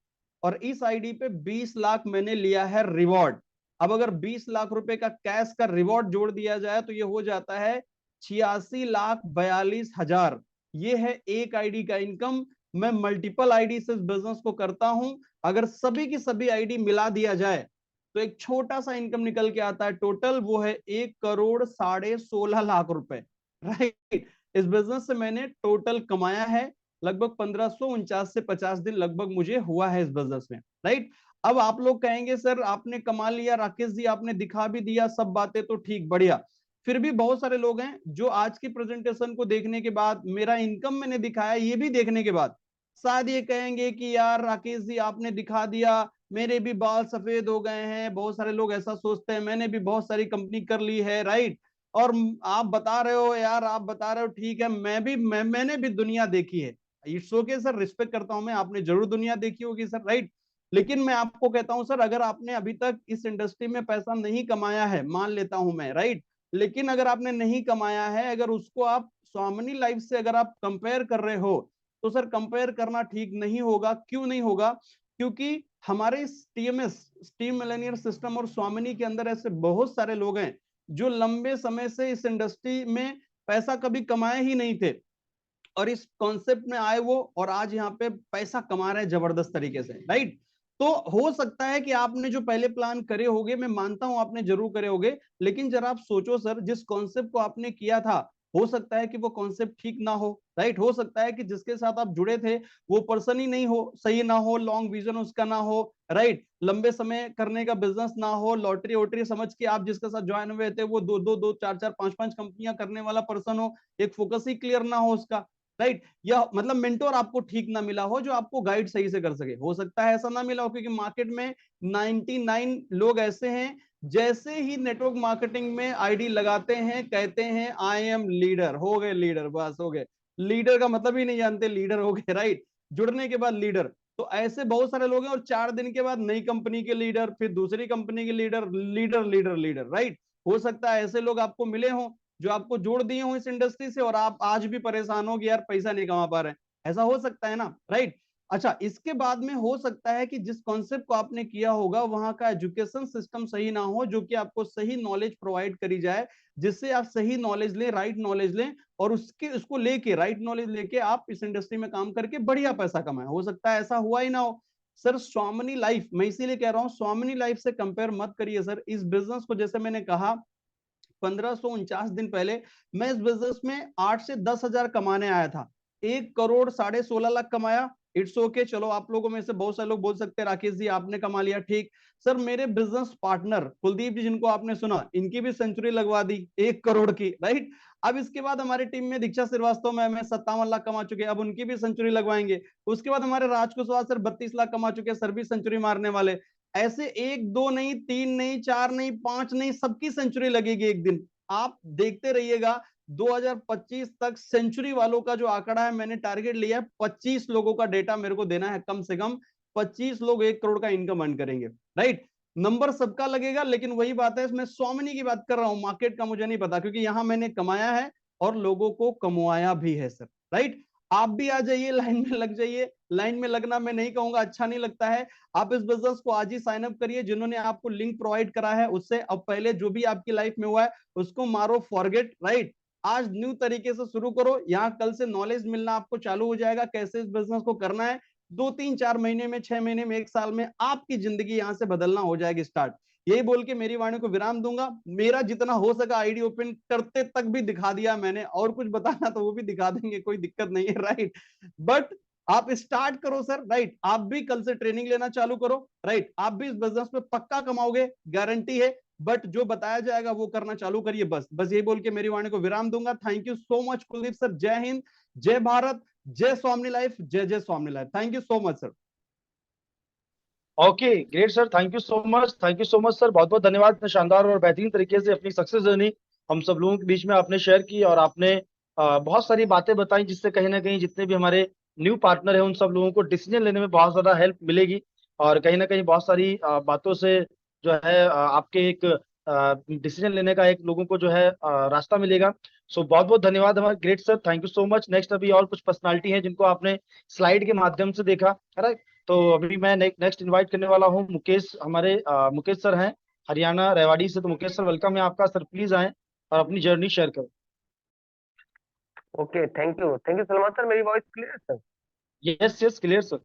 और इस आईडी पे 20 लाख मैंने लिया है रिवॉर्ड। अब अगर 20 लाख रुपए का कैश का रिवॉर्ड जोड़ दिया जाए तो ये हो जाता है 86,42,000। ये है एक आईडी का इनकम। मैं मल्टीपल आईडी से इस बिजनेस को करता हूं। अगर सभी की सभी आईडी मिला दिया जाए तो एक छोटा सा इनकम निकल के आता है टोटल, वो है 1,16,00,000 रुपए। राइट। इस बिजनेस से मैंने टोटल कमाया है लगभग 1549 से 50 दिन लगभग मुझे हुआ है इस बिजनेस में। राइट। अब आप लोग कहेंगे सर आपने कमा लिया राकेश जी, आपने दिखा भी दिया सब बातें तो ठीक बढ़िया, फिर भी बहुत सारे लोग हैं जो आज की प्रेजेंटेशन को देखने के बाद, मेरा इनकम मैंने दिखाया ये भी देखने के बाद शायद ये कहेंगे कि यार राकेश जी आपने दिखा दिया, मेरे भी बाल सफेद हो गए हैं। बहुत सारे लोग ऐसा सोचते हैं, मैंने भी बहुत सारी कंपनी कर ली है। राइट। और आप बता रहे हो यार, आप बता रहे हो ठीक है, मैंने भी दुनिया देखी है। इट्स ओके सर, रिस्पेक्ट करता हूं मैं, आपने जरूर दुनिया देखी होगी सर। राइट। लेकिन मैं आपको कहता हूं सर, अगर आपने अभी तक इस इंडस्ट्री में पैसा नहीं कमाया है, मान लेता हूं मैं, राइट, लेकिन अगर आपने नहीं कमाया है, अगर उसको आप स्वामिनी लाइफ से अगर आप कंपेयर कर रहे हो तो सर कंपेयर करना ठीक नहीं होगा। क्यों नहीं होगा? क्योंकि हमारे टीएमएस, टीम मिलेनियर सिस्टम और स्वामिनी के अंदर ऐसे बहुत सारे लोग हैं जो लंबे समय से इस इंडस्ट्री में पैसा कभी कमाए ही नहीं थे, और इस कॉन्सेप्ट में आए वो, और आज यहाँ पे पैसा कमा रहे हैं जबरदस्त तरीके से। राइट। तो हो सकता है कि आपने जो पहले प्लान करे होगे, मैं मानता हूं आपने जरूर करे होगे, लेकिन जरा आप सोचो सर, जिस कॉन्सेप्ट को आपने किया था, हो सकता है कि वो कॉन्सेप्ट ठीक ना हो। राइट। हो सकता है कि जिसके साथ आप जुड़े थे वो पर्सन ही नहीं हो, सही ना हो, लॉन्ग विजन उसका ना हो। राइट। लंबे समय करने का बिजनेस ना हो, लॉटरी वोटरी समझ के आप जिसके साथ ज्वाइन हुए थे वो दो दो दो चार चार पांच पांच कंपनियां करने वाला पर्सन हो, एक फोकस ही क्लियर ना हो उसका। राइट। या मतलब मेंटोर आपको ठीक ना मिला हो जो आपको गाइड सही से कर सके, हो सकता है ऐसा ना मिला हो, क्योंकि मार्केट में 99 लोग ऐसे हैं जैसे ही नेटवर्क मार्केटिंग में आईडी लगाते हैं कहते हैं आई एम लीडर, हो गए लीडर, बस हो गए लीडर, का मतलब ही नहीं जानते, लीडर हो गए। राइट। जुड़ने के बाद लीडर। तो ऐसे बहुत सारे लोग हैं, और 4 दिन के बाद नई कंपनी के लीडर, फिर दूसरी कंपनी के leader, leader leader leader. Right. हो सकता है ऐसे लोग आपको मिले हों जो आपको जोड़ दिए हो इस इंडस्ट्री से, और आप आज भी परेशान हो कि यार पैसा नहीं कमा पा रहे हैं। ऐसा हो सकता है ना। राइट। अच्छा, इसके बाद में हो सकता है कि जिस कॉन्सेप्ट को आपने किया होगा वहां का एजुकेशन सिस्टम सही ना हो, जो कि आपको सही नॉलेज प्रोवाइड करी जाए, जिससे आप सही नॉलेज लें, राइट नॉलेज लें, और उसको लेके, राइट नॉलेज लेके आप इस इंडस्ट्री में काम करके बढ़िया पैसा कमाएं। हो सकता है ऐसा हुआ ही ना हो। सर स्वामिनी लाइफ, मैं इसीलिए कह रहा हूं स्वामिनी लाइफ से कंपेयर मत करिए सर इस बिजनेस को। जैसे मैंने कहा 1549 दिन पहले मैं इस बिजनेस में 8 से 10 हजार कमाने आया था, 1,16,00,000 कमाया। इट्स ओके, चलो आप लोगों में से बहुत सारे लोग बोल सकते हैं राकेश जी आपने कमा लिया, ठीक। सर मेरे बिजनेस पार्टनर कुलदीप जी जिनको आपने सुना, इनकी भी सेंचुरी लगवा दी 1 करोड़ की। राइट। अब इसके बाद हमारी टीम में दीक्षा श्रीवास्तव में 57 लाख कमा चुके, अब उनकी भी सेंचुरी लगवाएंगे। उसके बाद हमारे राज कुशवाहा सर 32 लाख कमा चुके, सर भी सेंचुरी मारने वाले। ऐसे एक दो नहीं, तीन नहीं, चार नहीं, पांच नहीं, सबकी सेंचुरी लगेगी एक दिन। आप देखते रहिएगा 2025 तक सेंचुरी वालों का जो आंकड़ा है, मैंने टारगेट लिया है 25 लोगों का डेटा मेरे को देना है, कम से कम 25 लोग 1 करोड़ का इनकम अर्न करेंगे। राइट। नंबर सबका लगेगा, लेकिन वही बात है, मैं स्वामिनी की बात कर रहा हूं, मार्केट का मुझे नहीं पता, क्योंकि यहां मैंने कमाया है और लोगों को कमवाया भी है सर। राइट। आप भी आ जाइए, लाइन में लग जाइए। लाइन में लगना मैं नहीं कहूंगा अच्छा नहीं लगता है, आप इस बिजनेस को आज ही साइन अप करिए, जिन्होंने आपको लिंक प्रोवाइड करा है उससे। अब पहले जो भी आपकी लाइफ में हुआ है उसको मारो फॉरगेट। राइट। आज न्यू तरीके से शुरू करो, यहाँ कल से नॉलेज मिलना आपको चालू हो जाएगा कैसे इस बिजनेस को करना है। 2 3 4 महीने में, 6 महीने में, 1 साल में आपकी जिंदगी यहाँ से बदलना हो जाएगी स्टार्ट। यही बोल के मेरी वाणी को विराम दूंगा। मेरा जितना हो सका आईडी ओपन करते तक भी दिखा दिया मैंने, और कुछ बताना तो वो भी दिखा देंगे, कोई दिक्कत नहीं है। राइट। बट आप स्टार्ट करो सर। राइट। आप भी कल से ट्रेनिंग लेना चालू करो। राइट। आप भी इस बिजनेस में पक्का कमाओगे, गारंटी है। बट जो बताया जाएगा वो करना चालू करिए, बस बस यही बोल के मेरी वाणी को विराम दूंगा। Thank you so much Kuldeep sir. जय हिंद, जय भारत, जय स्वामी लाइफ, जय जय Swami life. Thank you so much sir. Okay, great sir, thank you so much, thank you so much sir, बहुत बहुत धन्यवाद। इतने शानदार और बेहतरीन तरीके से अपनी सक्सेस जर्नी हम सब लोगों के बीच में आपने शेयर की, और आपने बहुत सारी बातें बताई जिससे कहीं ना कहीं जितने भी हमारे न्यू पार्टनर हैं उन सब लोगों को डिसीजन लेने में बहुत ज़्यादा हेल्प मिलेगी, और कहीं ना कहीं बहुत सारी बातों से जो है आपके एक डिसीजन लेने का एक लोगों को जो है रास्ता मिलेगा। सो बहुत बहुत धन्यवाद हमारे great sir, thank you so much. Next अभी और कुछ पर्सनालिटी हैं जिनको आपने स्लाइड के माध्यम से देखा, राइट। तो अभी मैं नेक्स्ट इनवाइट करने वाला हूँ मुकेश, हमारे मुकेश सर हैं हरियाणा रेवाड़ी से। तो मुकेश सर वेलकम है आपका, सर प्लीज आए और अपनी जर्नी शेयर करें। Okay, thank you Salman sir. मेरी वॉइस क्लियर है sir? Yes yes clear sir.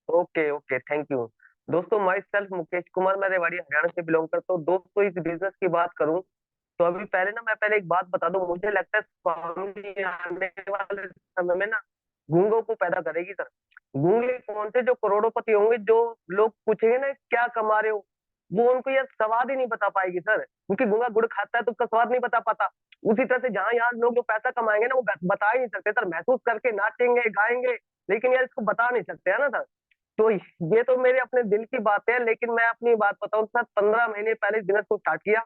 Okay okay, thank you. दोस्तों, माई सेल्फ मुकेश कुमार, मैं रेवाड़ी हरियाणा से बिलोंग करता हूँ। दोस्तों, इस बिजनेस की बात करूँ तो अभी मैं पहले एक बात बता दूं। मुझे लगता है स्वामी आने वाले समय में ना गूंगों को पैदा करेगी सर। गूंगे कौन से? जो करोड़ोंपति होंगे, जो लोग पूछेंगे ना क्या कमा रहे हो, वो उनको यह स्वाद ही नहीं बता पाएगी सर, क्योंकि गूंगा गुड़ खाता है तो उसका स्वाद नहीं बता पाता। उसी तरह से जहां यहाँ लोग जो पैसा कमाएंगे ना, वो बता ही नहीं सकते सर। महसूस करके नाचेंगे गाएंगे, लेकिन यार इसको बता नहीं सकते है ना सर। तो ये तो मेरे अपने दिल की बात है, लेकिन मैं अपनी बात बताऊं सर, 15 महीने पहले इस बिजनेस को स्टार्ट किया।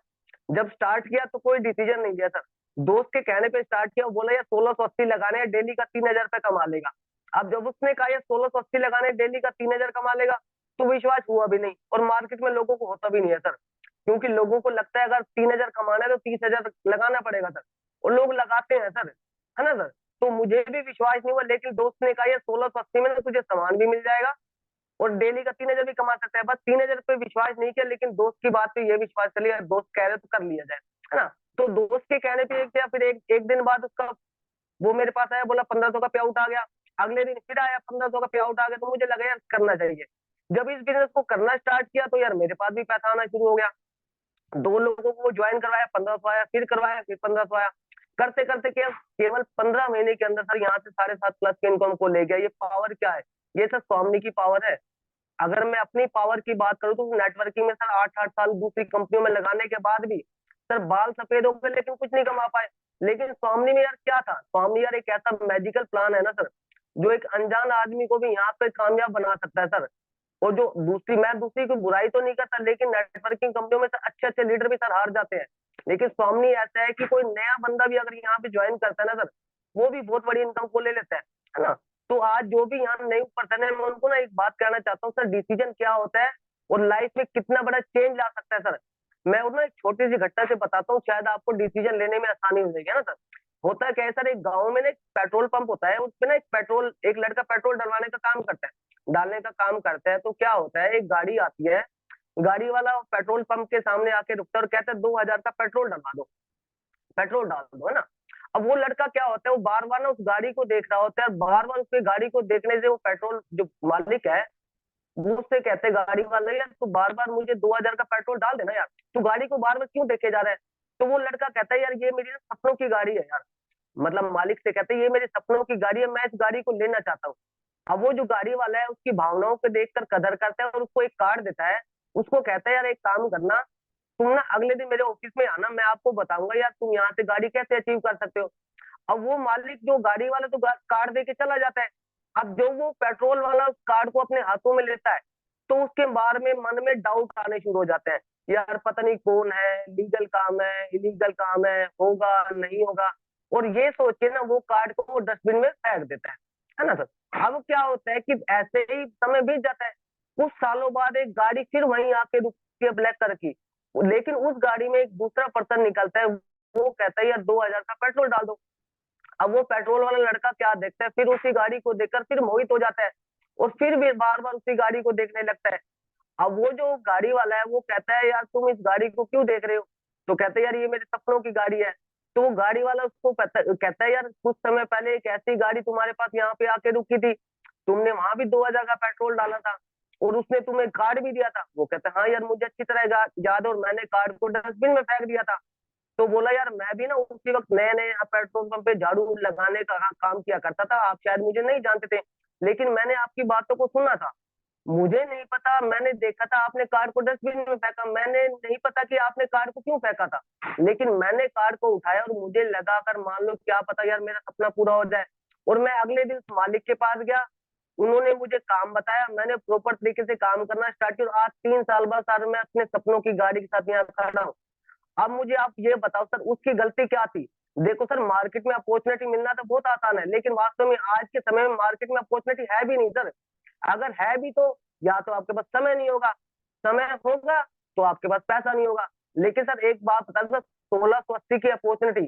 जब स्टार्ट किया तो कोई डिसीजन नहीं लिया सर, दोस्त के कहने पे स्टार्ट किया। बोला यार 1680 लगाने हैं, डेली का 3000 रुपये कमा लेगा। अब जब उसने कहा यार 1680 लगाने हैं, डेली का 3000 कमा लेगा, तो विश्वास हुआ भी नहीं, और मार्केट में लोगों को होता भी नहीं है सर, क्योंकि लोगों को लगता है अगर 3000 कमाना है तो 30,000 लगाना पड़ेगा सर, और लोग लगाते हैं सर, है ना सर। तो मुझे भी विश्वास नहीं हुआ, लेकिन दोस्त ने कहा यार 1680 में ना तुझे सामान भी मिल जाएगा और डेली का 3000 भी कमा सकता है। बस 3000 पे विश्वास नहीं किया, लेकिन दोस्त की बात पे ये विश्वास कर लिया, दोस्त कह रहे तो कर लिया जाए, है ना। तो दोस्त के कहने पे किया, फिर एक दिन बाद उसका वो मेरे पास आया, बोला 1500 का पे आउट आ गया। अगले दिन फिर आया, 1500 का पे आउट आ गया। तो मुझे लगा यार करना चाहिए। जब इस बिजनेस को करना स्टार्ट किया तो यार मेरे पास भी पैसा आना शुरू हो गया। 2 लोगों को ज्वाइन करवाया, 1500 आया, फिर करवाया, फिर 1500 आया। करते करते क्या, केवल 15 महीने के अंदर सर यहाँ से 7.5 प्लस के इनकम को ले गया। ये पावर क्या है? ये सर स्वामी की पावर है। अगर मैं अपनी पावर की बात करूं तो नेटवर्किंग में सर 8-8 साल दूसरी कंपनियों में लगाने के बाद भी सर बाल सफेद हो गए, लेकिन कुछ नहीं कमा पाए। लेकिन स्वामी में यार क्या था? स्वामी यार एक ऐसा मैजिकल प्लान है ना सर, जो एक अनजान आदमी को भी यहाँ पे कामयाब बना सकता है सर। और जो मैं दूसरी की बुराई तो नहीं करता, लेकिन नेटवर्किंग कंपनियों में सर अच्छे अच्छे लीडर भी सर हार जाते हैं। लेकिन स्वामी ऐसा है कि कोई नया बंदा भी अगर यहाँ पे ज्वाइन करता है ना सर, वो भी बहुत बड़ी इनकम को ले लेता है ना। तो आज जो भी यहाँ नए पर्सन है, मैं उनको ना एक बात कहना चाहता हूँ सर, डिसीजन क्या होता है और लाइफ में कितना बड़ा चेंज ला सकता है सर। मैं ना एक छोटी सी घटना से बताता हूँ, शायद आपको डिसीजन लेने में आसानी हो जाएगी, है ना सर। होता है क्या है सर, एक गाँव में ना एक पेट्रोल पंप होता है, उसपे ना एक लड़का पेट्रोल डलवाने का काम करता है, डालने का काम करता है। तो क्या होता है, एक गाड़ी आती है, गाड़ी वाला पेट्रोल पंप के सामने आके रुकता है और कहता है 2000 का पेट्रोल डलवा दो, पेट्रोल डाल दो, है ना। अब वो लड़का क्या होता है, वो बार बार ना उस गाड़ी को देख रहा होता है, बार बार उसके गाड़ी को देखने से वो पेट्रोल जो मालिक है वो उससे कहते हैं, गाड़ी वाला, यार तू बार बार मुझे 2000 का पेट्रोल डाल देना यार, तू गाड़ी को बार बार क्यों देखे जा रहा है। तो वो लड़का कहता है यार ये मेरी सपनों की गाड़ी है यार, मतलब मालिक से कहते हैं ये मेरे सपनों की गाड़ी है, मैं इस गाड़ी को लेना चाहता हूँ। अब वो जो गाड़ी वाला है उसकी भावनाओं को देखकर कदर करता है और उसको एक कार्ड देता है। उसको कहता है यार एक काम करना, तुम ना अगले दिन मेरे ऑफिस में आना, मैं आपको बताऊंगा यार तुम यहाँ से गाड़ी कैसे अचीव कर सकते हो। अब वो मालिक जो गाड़ी वाला तो कार्ड दे के चला जाता है। अब जो वो पेट्रोल वाला उस कार्ड को अपने हाथों में लेता है, तो उसके बारे में मन में डाउट आने शुरू हो जाते हैं, यार पता नहीं कौन है, लीगल काम है इलीगल काम है, होगा नहीं होगा। और ये सोच के ना वो कार्ड को वो डस्टबिन में फेंक देता है ना सर। अब क्या होता है कि ऐसे ही समय बीत जाता है, कुछ सालों बाद एक गाड़ी फिर वहीं आके रुकती है ब्लैक कलर की, लेकिन उस गाड़ी में एक दूसरा पर्सन निकलता है, वो कहता है यार 2000 का पेट्रोल डाल दो। अब वो पेट्रोल वाला लड़का क्या देखता है, फिर उसी गाड़ी को देखकर फिर मोहित हो जाता है और फिर भी बार बार उसी गाड़ी को देखने लगता है। अब वो जो गाड़ी वाला है वो कहता है यार तुम इस गाड़ी को क्यों देख रहे हो, तो कहते हैं यार ये मेरे सपनों की गाड़ी है। तो वो गाड़ी वाला उसको कहता है यार कुछ समय पहले एक ऐसी गाड़ी तुम्हारे पास यहाँ पे आके रुकी थी, तुमने वहां भी 2000 का पेट्रोल डाला था और उसने तुम्हें कार्ड भी दिया था। वो कहता है हाँ यार मुझे अच्छी तरह याद है, और मैंने कार्ड को डस्टबिन में फेंक दिया था। तो बोला यार मैं भी ना उसी वक्त नए नए पेट्रोल पंप पे झाड़ू लगाने का काम किया करता था, आप शायद मुझे नहीं जानते थे, लेकिन मैंने आपकी बातों को सुना था। मुझे नहीं पता, मैंने देखा था आपने कार को डस्टबिन में फेंका, मैंने नहीं पता कि आपने कार को क्यों फेंका था, लेकिन मैंने कार को उठाया और मुझे लगा कर मान लो क्या पता यार मेरा सपना पूरा हो जाए। और मैं अगले दिन मालिक के पास गया, उन्होंने मुझे काम बताया, मैंने प्रॉपर तरीके से काम करना स्टार्ट किया और आज 3 साल बाद सर मैं अपने सपनों की गाड़ी के साथ यहाँ खड़ा हूँ। अब मुझे आप ये बताओ सर उसकी गलती क्या थी। देखो सर मार्केट में अपॉर्चुनिटी मिलना तो बहुत आसान है, लेकिन वास्तव में आज के समय में मार्केट में अपॉर्चुनिटी है भी नहीं सर। अगर है भी तो या तो आपके पास समय नहीं होगा, समय होगा तो आपके पास पैसा नहीं होगा। लेकिन सर एक बात बता दूं, 1680 की अपॉर्चुनिटी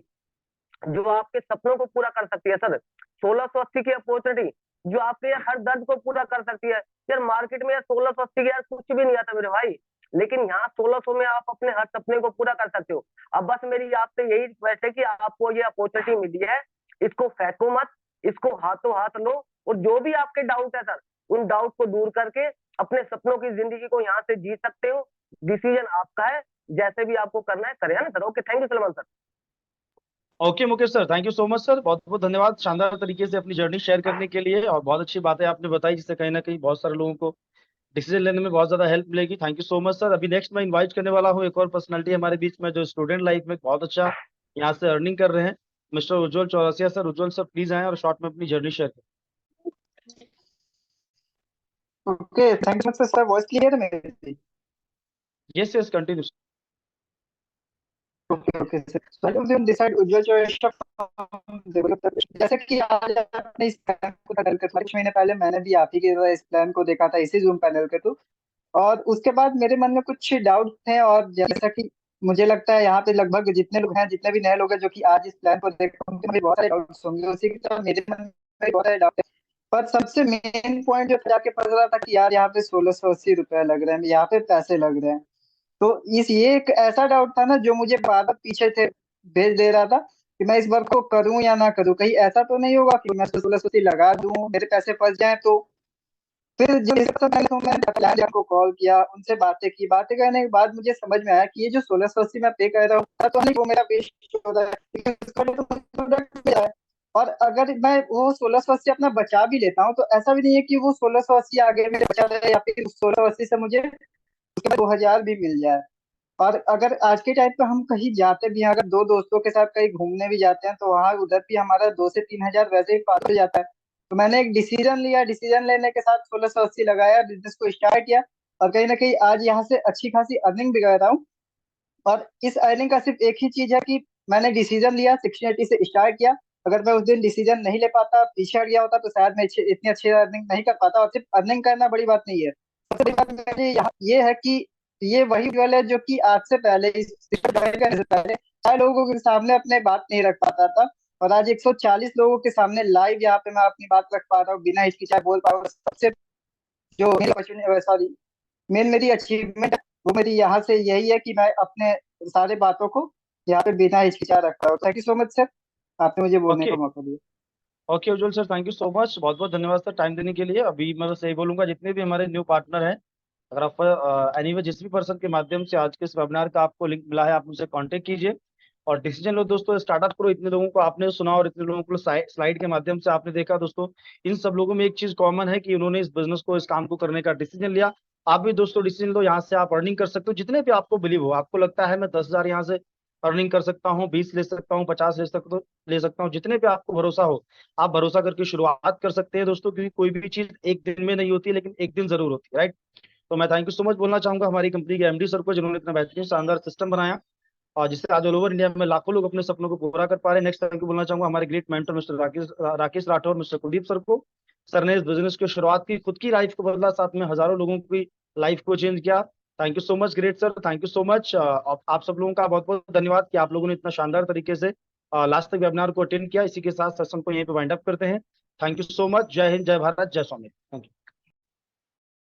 जो आपके सपनों को पूरा कर सकती है सर, 1680 की अपॉर्चुनिटी जो आपके यार हर दर्द को पूरा कर सकती है। यार मार्केट में यार 1680 के यार कुछ भी नहीं आता मेरे भाई, लेकिन यहाँ 1600 में आप अपने हर सपने को पूरा कर सकते हो। अब बस मेरी आपसे यही रिक्वेस्ट है कि आपको ये अपॉर्चुनिटी मिली है, इसको फेंको मत, इसको हाथों हाथ लो, और जो भी आपके डाउट है सर, उन डाउट को दूर करके अपने सपनों की जिंदगी को यहाँ से जी सकते हो। डिसीजन आपका है, जैसे भी आपको करना है करें, है ना sir. Okay, thank you Salman sir. Okay Mukesh sir, thank you so much sir, बहुत बहुत धन्यवाद शानदार तरीके से अपनी जर्नी शेयर करने के लिए, और बहुत अच्छी बातें आपने बताई जिससे कहीं ना कहीं बहुत सारे लोगों को डिसीजन लेने में बहुत ज्यादा हेल्प मिलेगी। Thank you so much sir. अभी नेक्स्ट मैं इनवाइट करने वाला हूँ एक और पर्सनालिटी हमारे बीच में जो स्टूडेंट लाइफ में बहुत अच्छा यहाँ से अर्निंग कर रहे हैं, mister Ujjwal Chaurasia sir. Ujjwal sir please आए और शॉर्ट में अपनी जर्नी शेयर करें। Okay, thank you sir. Voice clear है मेरी? Yes yes, continue. Okay okay sir. So I will decide Ujjwal Chaurasia from developer। जैसे कि आज आपने इस प्लान को पैनल के कुछ महीने पहले मैंने भी आप ही के इस प्लान को देखा था इसी जूम पैनल के थ्रू, और उसके बाद मेरे मन में कुछ डाउट थे, और जैसा कि मुझे लगता है यहाँ पे लगभग जितने लोग हैं, जितने भी नए लोग हैं जो कि आज इस प्लान को देख रहे हैं, उनके में बहुत सारे डाउट्स होंगे, उसी की तरह मेरे मन में भी बहुत सारे डाउट है। पर सबसे मेन पॉइंट जो जाके पड़ रहा था कि यार यहाँ पे 1680 रुपए लग रहे हैं, यहाँ पे पैसे लग रहे हैं। तो इस ये एक ऐसा डाउट था ना जो मुझे बार बार पीछे थे भेज दे रहा था कि मैं इस वर्क को करूं या ना करूं, कहीं ऐसा तो नहीं होगा कि मैं 1680 लगा दूं, मेरे पैसे फंस जाएं। तो फिर जब इस सबसे पहले तो मैंने प्लान को कॉल किया, उनसे बातें की। बातें करने के बाद मुझे समझ में आया कि ये जो 1680 मैं पे कर रहा हूँ तो नहीं, वो मेरा वेस्ट हो रहा है, क्योंकि उसका जो प्रोडक्ट मिला है। और अगर मैं वो 1680 अपना बचा भी लेता हूँ तो ऐसा भी नहीं है कि वो 1680 आगे मेरे बचा रहे, या फिर 1680 से मुझे उसके बाद 2000 भी मिल जाए। और अगर आज के टाइम पे हम कहीं जाते भी हैं, अगर दो दोस्तों के साथ कहीं घूमने भी जाते हैं, तो वहां उधर भी हमारा 2 से 3 हजार वैसे ही पार हो जाता है। तो मैंने एक डिसीजन लिया, डिसीजन लेने के साथ 1680 लगाया, बिजनेस को स्टार्ट किया, और कहीं ना कहीं आज यहाँ से अच्छी खासी अर्निंग भी कर रहा हूँ। और इस अर्निंग का सिर्फ एक ही चीज है कि मैंने डिसीजन लिया, 1680 से स्टार्ट किया। अगर मैं उस दिन डिसीजन नहीं ले पाता, पीछे हट गया होता, तो शायद मैं इतनी अच्छी अर्निंग नहीं कर पाता। और सिर्फ अर्निंग करना बड़ी बात नहीं है, सबसे बड़ी बात मेरे यहाँ ये है कि ये वही ज्वेल है जो कि आज से पहले, इस system join करने से पहले सारे लोगों के सामने अपने बात नहीं रख पाता था, और आज 140 लोगों के सामने लाइव यहाँ पे मैं अपनी बात रख पा रहा हूँ, बिना हिचकिचाए बोल पा रहा हूँ। सबसे जो सॉरी मेन मेरी अचीवमेंट वो मेरी यहाँ से यही है कि मैं अपने सारे बातों को यहाँ पे बिना हिचकिचाए रखता हूँ। Thank you so much sir, आपने मुझे बोलने ओके का मौका दिया। Okay Ujjwal sir, thank you so much, बहुत बहुत धन्यवाद सर टाइम देने के लिए। अभी मैं बस यही बोलूंगा, जितने भी हमारे न्यू पार्टनर हैं, अगर आप एनीवे जिस भी पर्सन के माध्यम से आज के इस वेबिनार का आपको लिंक मिला है, आप मुझसे कांटेक्ट कीजिए और डिसीजन लो दोस्तों, स्टार्टअप करो। इतने लोगों को आपने सुना और इतने लोगों को स्लाइड के माध्यम से आपने देखा दोस्तों, इन सब लोगों में एक चीज कॉमन है कि उन्होंने इस बिजनेस को, इस काम को करने का डिसीजन लिया। आप भी दोस्तों डिसीजन लो, यहाँ से आप अर्निंग कर सकते हो जितने भी आपको बिलीव हो। आपको लगता है मैं 10,000 यहाँ से अर्निंग कर सकता हूँ, 20 ले सकता हूँ, 50 ले सकता हूँ, जितने पे आपको भरोसा हो आप भरोसा करके शुरुआत कर सकते हैं दोस्तों, क्योंकि कोई भी चीज एक दिन में नहीं होती, लेकिन एक दिन जरूर होती है, राइट। तो मैं थैंक यू सो मच बोलना चाहूंगा हमारी कंपनी के एमडी सर को, जिन्होंने इतना बेहतरीन शानदार सिस्टम बनाया और जिससे आज ऑल ओवर इंडिया में लाखों लोग अपने सपनों को पूरा कर पा रहे हैं। नेक्स्ट थैंक यू बोलना चाहूंगा हमारे great mentor mister Rakesh Rathore, mister Kuldeep sir को। सर ने इस बिजनेस की शुरुआत की, खुद की लाइफ को बदला, साथ में हजारों लोगों की लाइफ को चेंज किया। Thank you so much great sir, thank you so much. आप सब लोगों का बहुत बहुत धन्यवाद कि आप लोगों ने इतना शानदार तरीके से लास्ट तक वेबिनार को अटेंड किया। इसी के साथ सेशन को यहीं पे वाइंड अप करते हैं। Thank you so much. जय हिंद, जय भारत, जय स्वामी। Thank you.